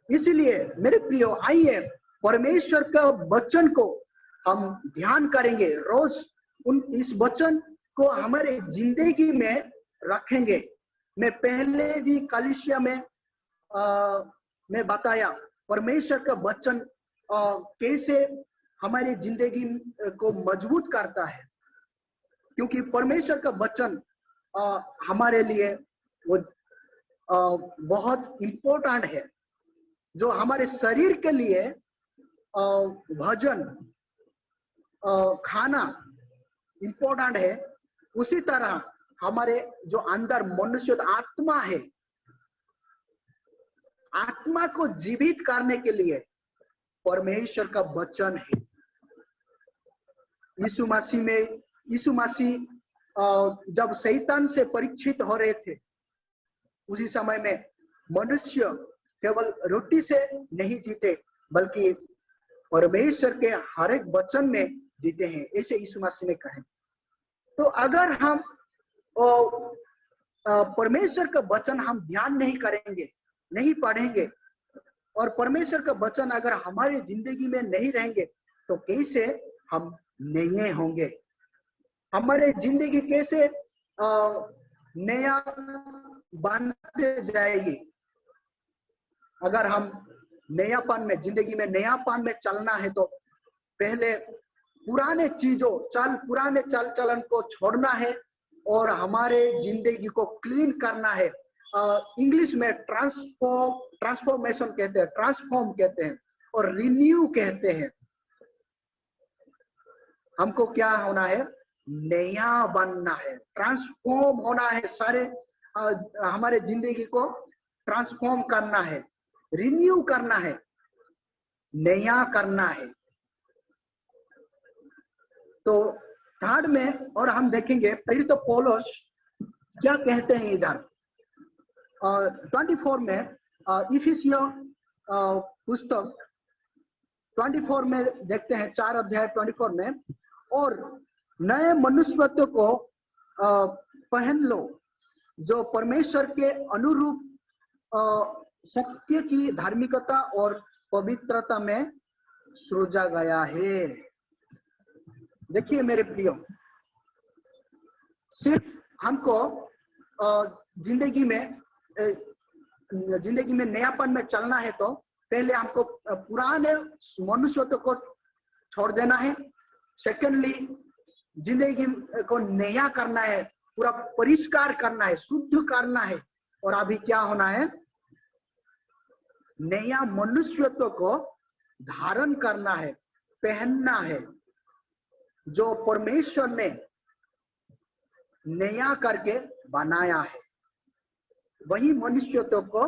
इसलिए मेरे प्रियो, आइए परमेश्वर का वचन को हम ध्यान करेंगे रोज। इस वचन को हमारे जिंदगी में रखेंगे। मैं पहले भी कलीसिया में मैं बताया परमेश्वर का वचन कैसे हमारी जिंदगी को मजबूत करता है, क्योंकि परमेश्वर का वचन हमारे लिए वो बहुत इम्पोर्टेंट है। जो हमारे शरीर के लिए भोजन खाना इम्पोर्टेंट है, उसी तरह हमारे जो अंदर मनुष्य आत्मा है, आत्मा को जीवित करने के लिए परमेश्वर का वचन है। यीशु मसीह जब शैतान से परीक्षित हो रहे थे, उसी समय में मनुष्य केवल रोटी से नहीं जीते, बल्कि परमेश्वर के हर एक वचन में जीते हैं, ऐसे यीशु मसीह ने कहा। तो अगर हम परमेश्वर का वचन हम ध्यान नहीं करेंगे, नहीं पढ़ेंगे और परमेश्वर का वचन अगर हमारी जिंदगी में नहीं रहेंगे तो कैसे हम नए होंगे? हमारे जिंदगी कैसे नया बनते जाएगी? अगर हम नयापन में, जिंदगी में नयापन में चलना है तो पहले पुराने चाल चलन को छोड़ना है और हमारे जिंदगी को क्लीन करना है। इंग्लिश में ट्रांसफॉर्मेशन कहते हैं, ट्रांसफॉर्म कहते हैं और रिन्यू कहते हैं। हमको क्या होना है? नया बनना है, ट्रांसफॉर्म होना है, सारे हमारे जिंदगी को ट्रांसफॉर्म करना है, रिन्यू करना है, नया करना है। तो थर्ड में और हम देखेंगे प्रेरित पौलुस क्या कहते हैं इधर 24 में, इफिसियों पुस्तक 24 में देखते हैं, 4 अध्याय 24 में, और नए मनुष्यत्व को पहन लो जो परमेश्वर के अनुरूप सत्य की धार्मिकता और पवित्रता में सृजा गया है। देखिए मेरे प्रियो, सिर्फ हमको जिंदगी में नयापन में चलना है तो पहले हमको पुराने मनुष्यत्व को छोड़ देना है। सेकेंडली, जिंदगी को नया करना है, पूरा परिष्कार करना है, शुद्ध करना है। और अभी क्या होना है? नया मनुष्यत्व को धारण करना है, पहनना है, जो परमेश्वर ने नया करके बनाया है, वही मनुष्यत्व को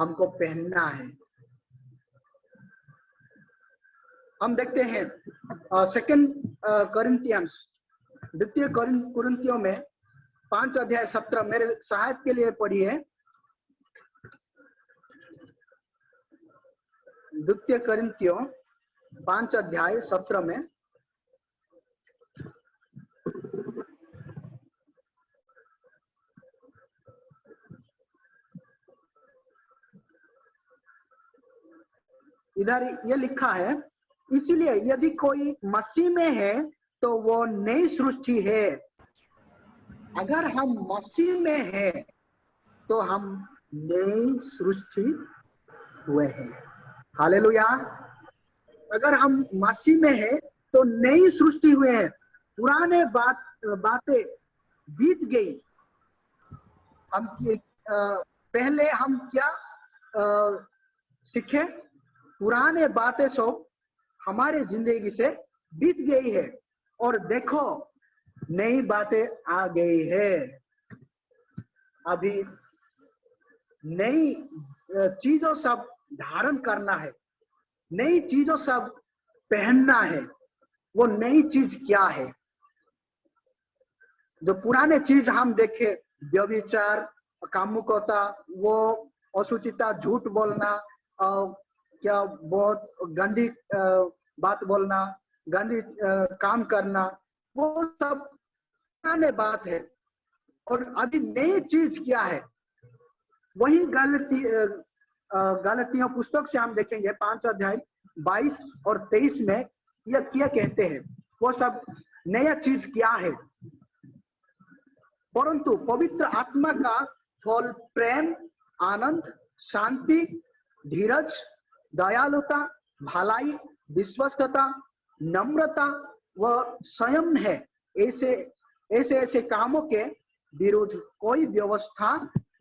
हमको पहनना है। हम देखते हैं द्वितीय कुरिन्थियों में 5 अध्याय 17, मेरे सहायक के लिए पढ़िए। द्वितीय कुरिन्थियों 5 अध्याय 17 में इधर ये लिखा है, इसलिए यदि कोई मसीह में है तो वो नई सृष्टि है। अगर हम मसीह में हैं तो हम नई सृष्टि हुए हैं। हालेलुया। अगर हम मसीह में हैं तो नई सृष्टि हुए हैं, पुराने बातें बीत गई। हम पहले हम क्या सीखे? पुराने बातें सब हमारे जिंदगी से बीत गई है और देखो नई बातें आ गई है। अभी नई चीजों सब धारण करना है, नई चीजों सब पहनना है। वो नई चीज क्या है? जो पुराने चीज हम देखे, व्यभिचार, कामुकता, वो अशुचिता, झूठ बोलना, क्या बहुत गंदी बात बोलना, गंदी काम करना, वो सब पुराने बात है। और अभी नई चीज क्या है? वही गलतियों पुस्तक से हम देखेंगे 5 अध्याय 22 और 23 में यह क्या कहते हैं। वो सब नया चीज क्या है? परंतु पवित्र आत्मा का फल प्रेम, आनंद, शांति, धीरज, दयालुता, भलाई, विश्वस्तता, नम्रता व संयम है। ऐसे कामों के विरुद्ध कोई व्यवस्था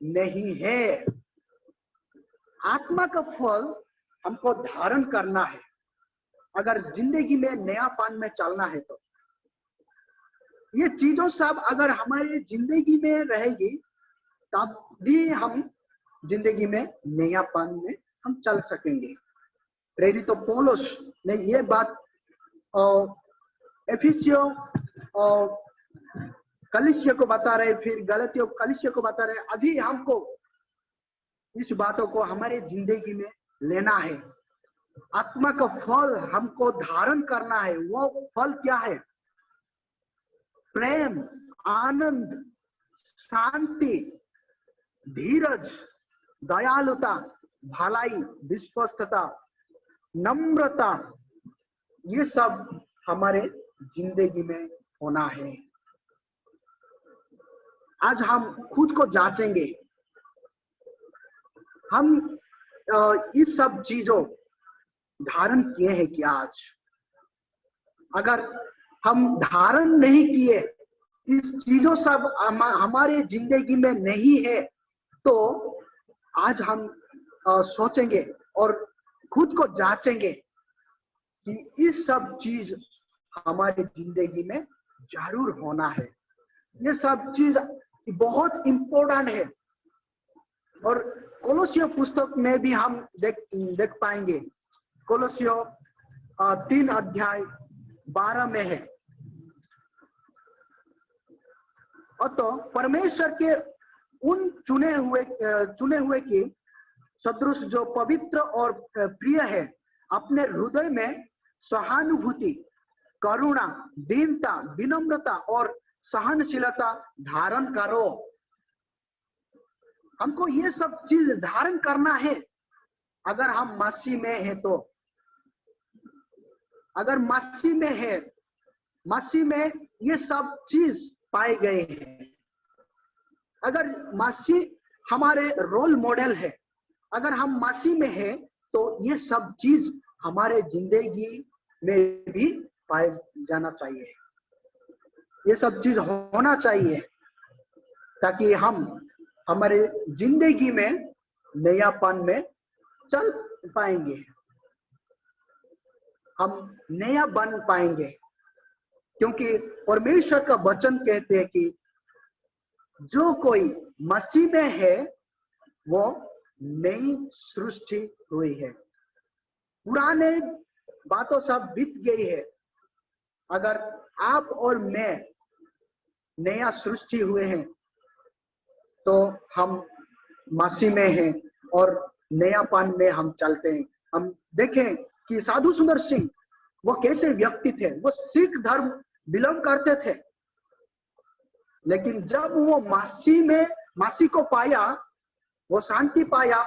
नहीं है। आत्मा का फल हमको धारण करना है अगर जिंदगी में नयापन में चलना है तो। ये चीजों सब अगर हमारी जिंदगी में रहेगी तब भी हम जिंदगी में नयापन में हम चल सकेंगे। प्रेरित पौलुस ने ये बात एफिसियों और कलीसिया को बता रहे, फिर गलतियों कलीसिया को बता रहे। अभी हमको इस बातों को हमारे जिंदगी में लेना है। आत्मा का फल हमको धारण करना है। वो फल क्या है? प्रेम, आनंद, शांति, धीरज, दयालुता, भलाई, विश्वस्तता, नम्रता, ये सब हमारे जिंदगी में होना है। आज हम खुद को जांचेंगे, हम इस सब चीजों धारण किए हैं क्या आज? अगर हम धारण नहीं किए, इस चीजों सब हमारे जिंदगी में नहीं है, तो आज हम सोचेंगे और खुद को जांचेंगे कि इस सब चीज हमारी जिंदगी में जरूर होना है। ये सब चीज बहुत इम्पोर्टेंट है। और कोलोसियों पुस्तक में भी हम देख पाएंगे। कोलोसियों 3 अध्याय 12 में है। तो परमेश्वर के उन चुने हुए की सदृश जो पवित्र और प्रिय है, अपने हृदय में सहानुभूति, करुणा, दीनता, विनम्रता और सहनशीलता धारण करो। हमको ये सब चीज धारण करना है अगर हम मसीह में है तो। अगर मसीह में है, मसीह में ये सब चीज पाए गए हैं। अगर मसीह हमारे रोल मॉडल है, अगर हम मसीह में है तो ये सब चीज हमारे जिंदगी में भी पाए जाना चाहिए। ये सब चीज होना चाहिए ताकि हम हमारे जिंदगी में नयापन में चल पाएंगे, हम नया बन पाएंगे। क्योंकि परमेश्वर का वचन कहते हैं कि जो कोई मसीह में है वो नई सृष्टि हुई है, पुराने बातों सब बीत गई है। अगर आप और मैं नया सृष्टि हुए हैं तो हम मसीह में हैं और नयापन में हम चलते हैं। हम देखें कि साधु सुंदर सिंह वो कैसे व्यक्ति थे। वो सिख धर्म बिलोंग करते थे, लेकिन जब वो मसीह को पाया, वो शांति पाया,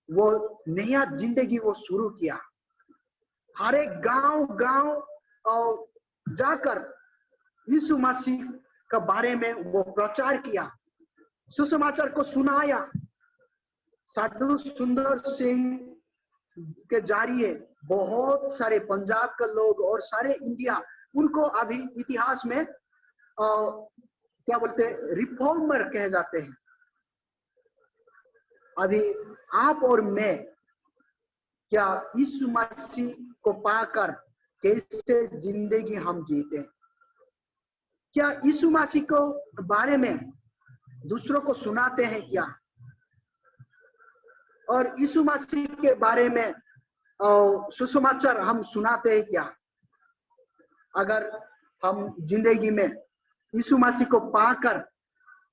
वो नया जिंदगी वो शुरू किया। हर एक गांव जाकर यीशु मसीह के बारे में वो प्रचार किया, सुसमाचार को सुनाया। साधु सुंदर सिंह के जरिए बहुत सारे पंजाब के लोग और सारे इंडिया, उनको अभी इतिहास में क्या बोलते हैं, रिफॉर्मर कहे जाते हैं। अभी आप और मैं क्या यीशु मसीह को पाकर कैसे जिंदगी हम जीते? क्या यीशु मसीह को बारे में दूसरों को सुनाते हैं क्या? और यीशु मसीह के बारे में सुसमाचार हम सुनाते हैं क्या? अगर हम जिंदगी में यीशु मसीह को पाकर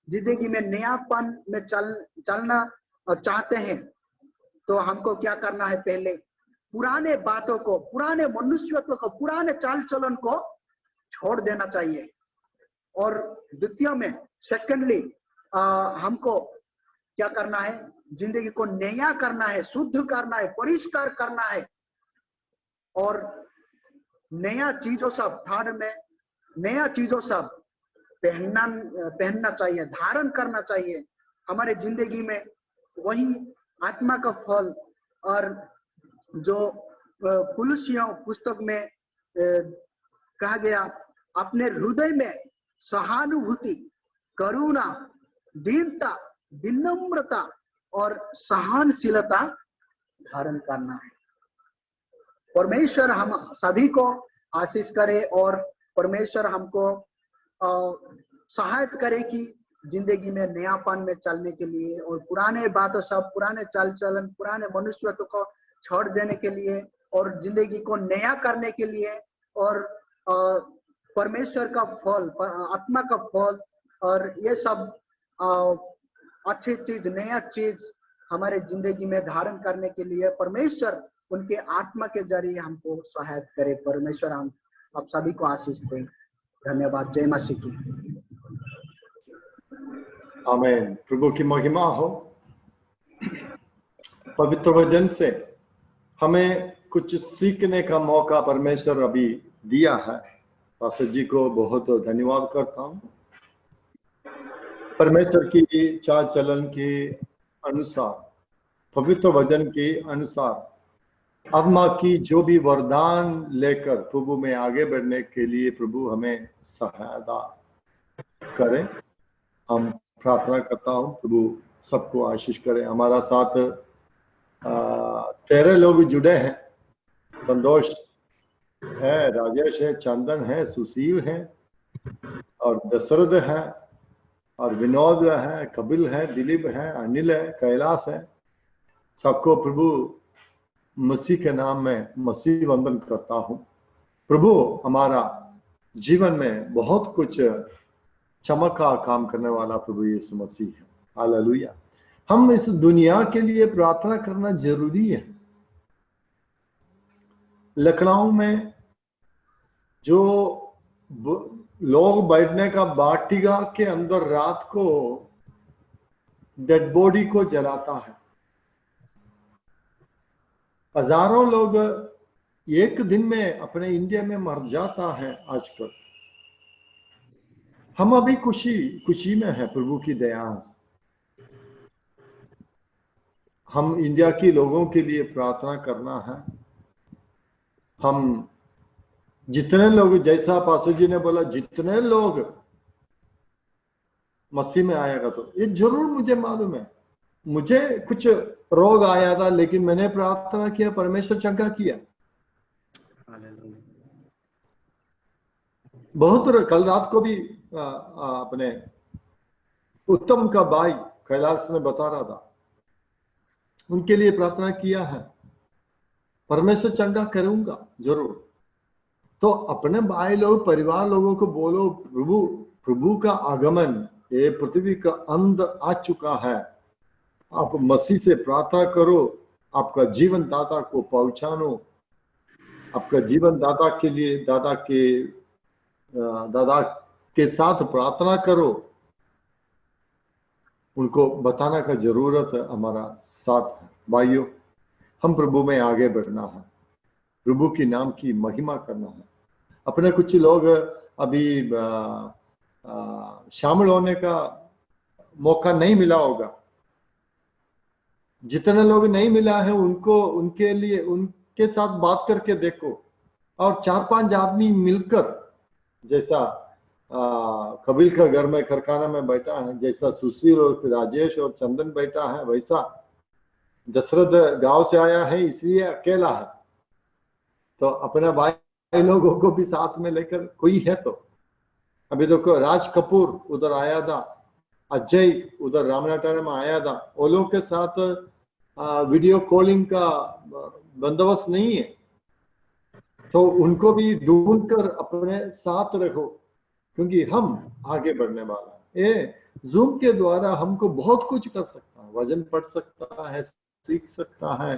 जिंदगी में नयापन में चलना चाहते हैं तो हमको क्या करना है? पहले पुराने बातों को, पुराने मनुष्यत्व को, पुराने चाल चलन को छोड़ देना चाहिए। और द्वितीय में सेकंडली हमको क्या करना है? जिंदगी को नया करना है, शुद्ध करना है, परिष्कार करना है। और नया चीजों सब, थर्ड में नया चीजों सब पहनना चाहिए, धारण करना चाहिए हमारे जिंदगी में। वही आत्मा का फल। और जो कुलुसियों पुस्तक में कहा गया, अपने हृदय में सहानुभूति, करुणा, दीनता, विनम्रता और सहनशीलता धारण करना है। परमेश्वर हम सभी को आशीष करे और परमेश्वर हमको सहायता करे कि जिंदगी में नयापन में चलने के लिए और पुराने बातों सब, पुराने चाल चलन, पुराने मनुष्यत्व को छोड़ देने के लिए और जिंदगी को नया करने के लिए और परमेश्वर का फल, आत्मा का फल और ये सब अच्छी चीज, नया चीज हमारे जिंदगी में धारण करने के लिए परमेश्वर उनके आत्मा के जरिए हमको सहायता करे। परमेश्वर हम आप सभी को आशीष दें। धन्यवाद। जय मसीह की। आमीन। प्रभु की महिमा हो। पवित्र वचन से हमें कुछ सीखने का मौका परमेश्वर अभी दिया है। पास्टर जी को बहुत धन्यवाद करता हूँ। परमेश्वर की चाल चलन के अनुसार, पवित्र वचन के अनुसार आत्मा की जो भी वरदान लेकर प्रभु में आगे बढ़ने के लिए प्रभु हमें सहायता करें। हम प्रार्थना करता हूँ प्रभु सबको आशीष करें। हमारा साथ 13 लोग जुड़े हैं। संतोष है, राजेश है, चंदन है, सुशील है और दशरथ है और विनोद है, कपिल है, दिलीप है, अनिल है, कैलाश है। सबको प्रभु मसीह के नाम में मसीह वंदन करता हूं। प्रभु हमारा जीवन में बहुत कुछ चमक का काम करने वाला प्रभु यीशु मसीह है। हालेलुया। हम इस दुनिया के लिए प्रार्थना करना जरूरी है। लखनऊ में जो लोग बैठने का बाटिका के अंदर रात को डेड बॉडी को जलाता है। हजारों लोग एक दिन में अपने इंडिया में मर जाता है आजकल। हम अभी खुशी में है प्रभु की दया। हम इंडिया के लोगों के लिए प्रार्थना करना है। हम जितने लोग, जैसा पास्टर जी ने बोला, जितने लोग मसीह में आएगा, तो ये जरूर मुझे मालूम है। मुझे कुछ रोग आया था लेकिन मैंने प्रार्थना किया, परमेश्वर चंगा किया। बहुत कल रात को भी अपने उत्तम का भाई कैलाश ने बता रहा था, उनके लिए प्रार्थना किया है। परमेश्वर चंगा करूंगा जरूर। तो अपने भाई लोग, परिवार लोगों को बोलो, प्रभु का आगमन, ये पृथ्वी का अंत आ चुका है। आप मसीह से प्रार्थना करो, आपका जीवन दाता को पहचानो, आपका जीवन दाता के लिए दादा के साथ प्रार्थना करो। उनको बताना का जरूरत है हमारा साथ है। भाइयों, हम प्रभु में आगे बढ़ना है, प्रभु की नाम की महिमा करना है। अपने कुछ लोग अभी शामिल होने का मौका नहीं मिला होगा। जितने लोग नहीं मिला है उनके लिए उनके साथ बात करके देखो, और 4-5 आदमी मिलकर, जैसा कबीर का घर में खरखाना में बैठा है, जैसा सुशील और राजेश और चंदन बैठा है, वैसा दशरथ गांव से आया है इसलिए अकेला है। तो अपने भाई लोगों को भी साथ में लेकर कोई है। तो अभी देखो, राज कपूर उधर आया था, अजय उधर रामनाटाना में आया था। वो लोग के साथ वीडियो कॉलिंग का बंदोबस्त नहीं है, तो उनको भी ढूंढ कर अपने साथ रखो, क्योंकि हम आगे बढ़ने वाला है। ये जूम के द्वारा हमको बहुत कुछ कर सकता है, वजन पढ़ सकता है, सीख सकता है।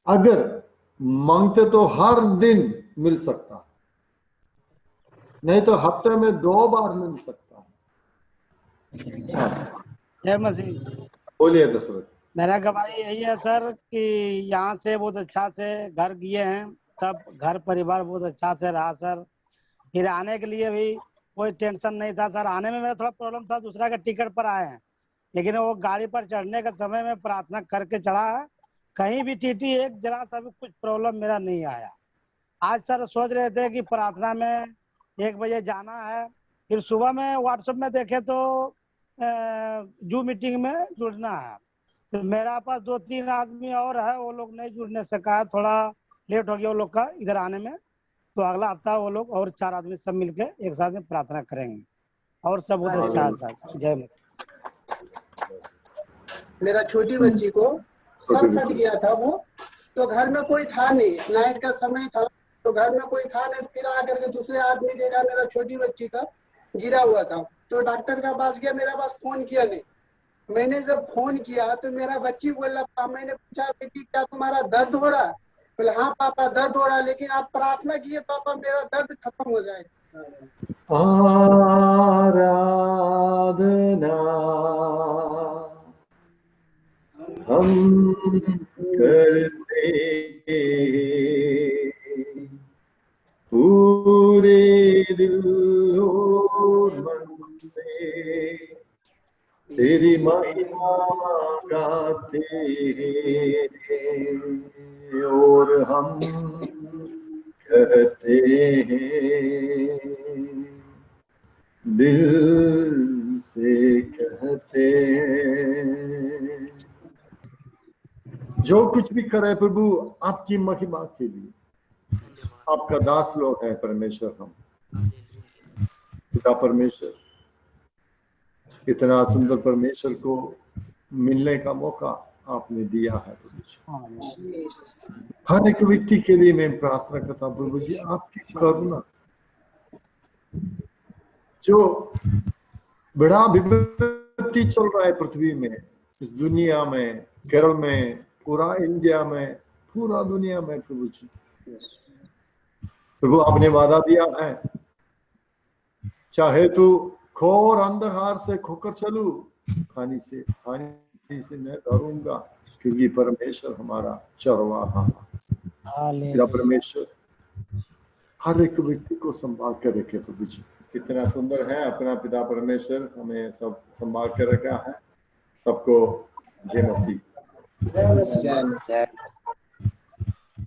अगर मांगते तो हर दिन मिल सकता है, नहीं तो हफ्ते में 2 बार मिल सकता है। जय मसीह। बोलिए दशरथ। मेरा गवाही यही है सर कि यहाँ से बहुत अच्छा से घर किए हैं, सब घर परिवार बहुत अच्छा से रहा सर। फिर आने के लिए भी कोई टेंशन नहीं था सर। आने में मेरा थोड़ा प्रॉब्लम था, दूसरा का टिकट पर आए हैं, लेकिन वो गाड़ी पर चढ़ने के समय में प्रार्थना करके चढ़ा है। कहीं भी टीटी एक जरा सा भी कुछ प्रॉब्लम मेरा नहीं आया। आज सर सोच रहे थे कि प्रार्थना में 1 बजे जाना है, फिर सुबह में व्हाट्सएप में देखे तो जूम मीटिंग में जुड़ना है। तो मेरा पास 2-3 आदमी और है, वो लोग नहीं जुड़ने सका है, थोड़ा लेट हो गया वो लोग का इधर आने में। तो अगला हफ्ता वो लोग और 4 आदमी सब मिलके एक साथ में प्रार्थना करेंगे, और सब बहुत अच्छा है सर। जय माता। मेरा छोटी बच्ची को सर फट गया था वो, तो घर में कोई था नहीं, नाइट का समय था, तो घर में कोई था नहीं। फिर आकर के दूसरे आदमी देखा मेरा छोटी बच्ची का गिरा हुआ था, तो डॉक्टर के पास गया, मेरा पास फोन किया नहीं। मैंने जब फोन किया तो मेरा बच्ची बोला, मैंने पूछा बेटी क्या तुम्हारा दर्द हो रहा है? बोले हाँ पापा दर्द हो रहा है, लेकिन आप प्रार्थना किए पापा मेरा दर्द खत्म हो जाए। आराधना हम करते पूरे दिल और मन से तेरी महिमा गाते हैं और हम कहते हैं दिल से कहते हैं जो कुछ भी करे प्रभु आपकी महिमा के लिए। आपका दास लोग है परमेश्वर, हम पिता परमेश्वर, इतना सुंदर परमेश्वर को मिलने का मौका आपने दिया है प्रभु जी। हर एक व्यक्ति के लिए मैं प्रार्थना करता हूँ प्रभु जी, आपकी करुणा जो बड़ा विपत्ति चल रहा है पृथ्वी में, इस दुनिया में, केरल में, पूरा इंडिया में, पूरा दुनिया में प्रभु जी, प्रभु आपने वादा दिया है चाहे तू घोर अंधकार से खोकर चलू खानी से मैं डरूंगा क्योंकि परमेश्वर हमारा चरवाहा है। परमेश्वर हर एक व्यक्ति को संभाल कर रखे प्रभु जी। कितना सुंदर है अपना पिता परमेश्वर हमें सब संभाल कर रखा है। सबको जय मसीह। जय मसीह।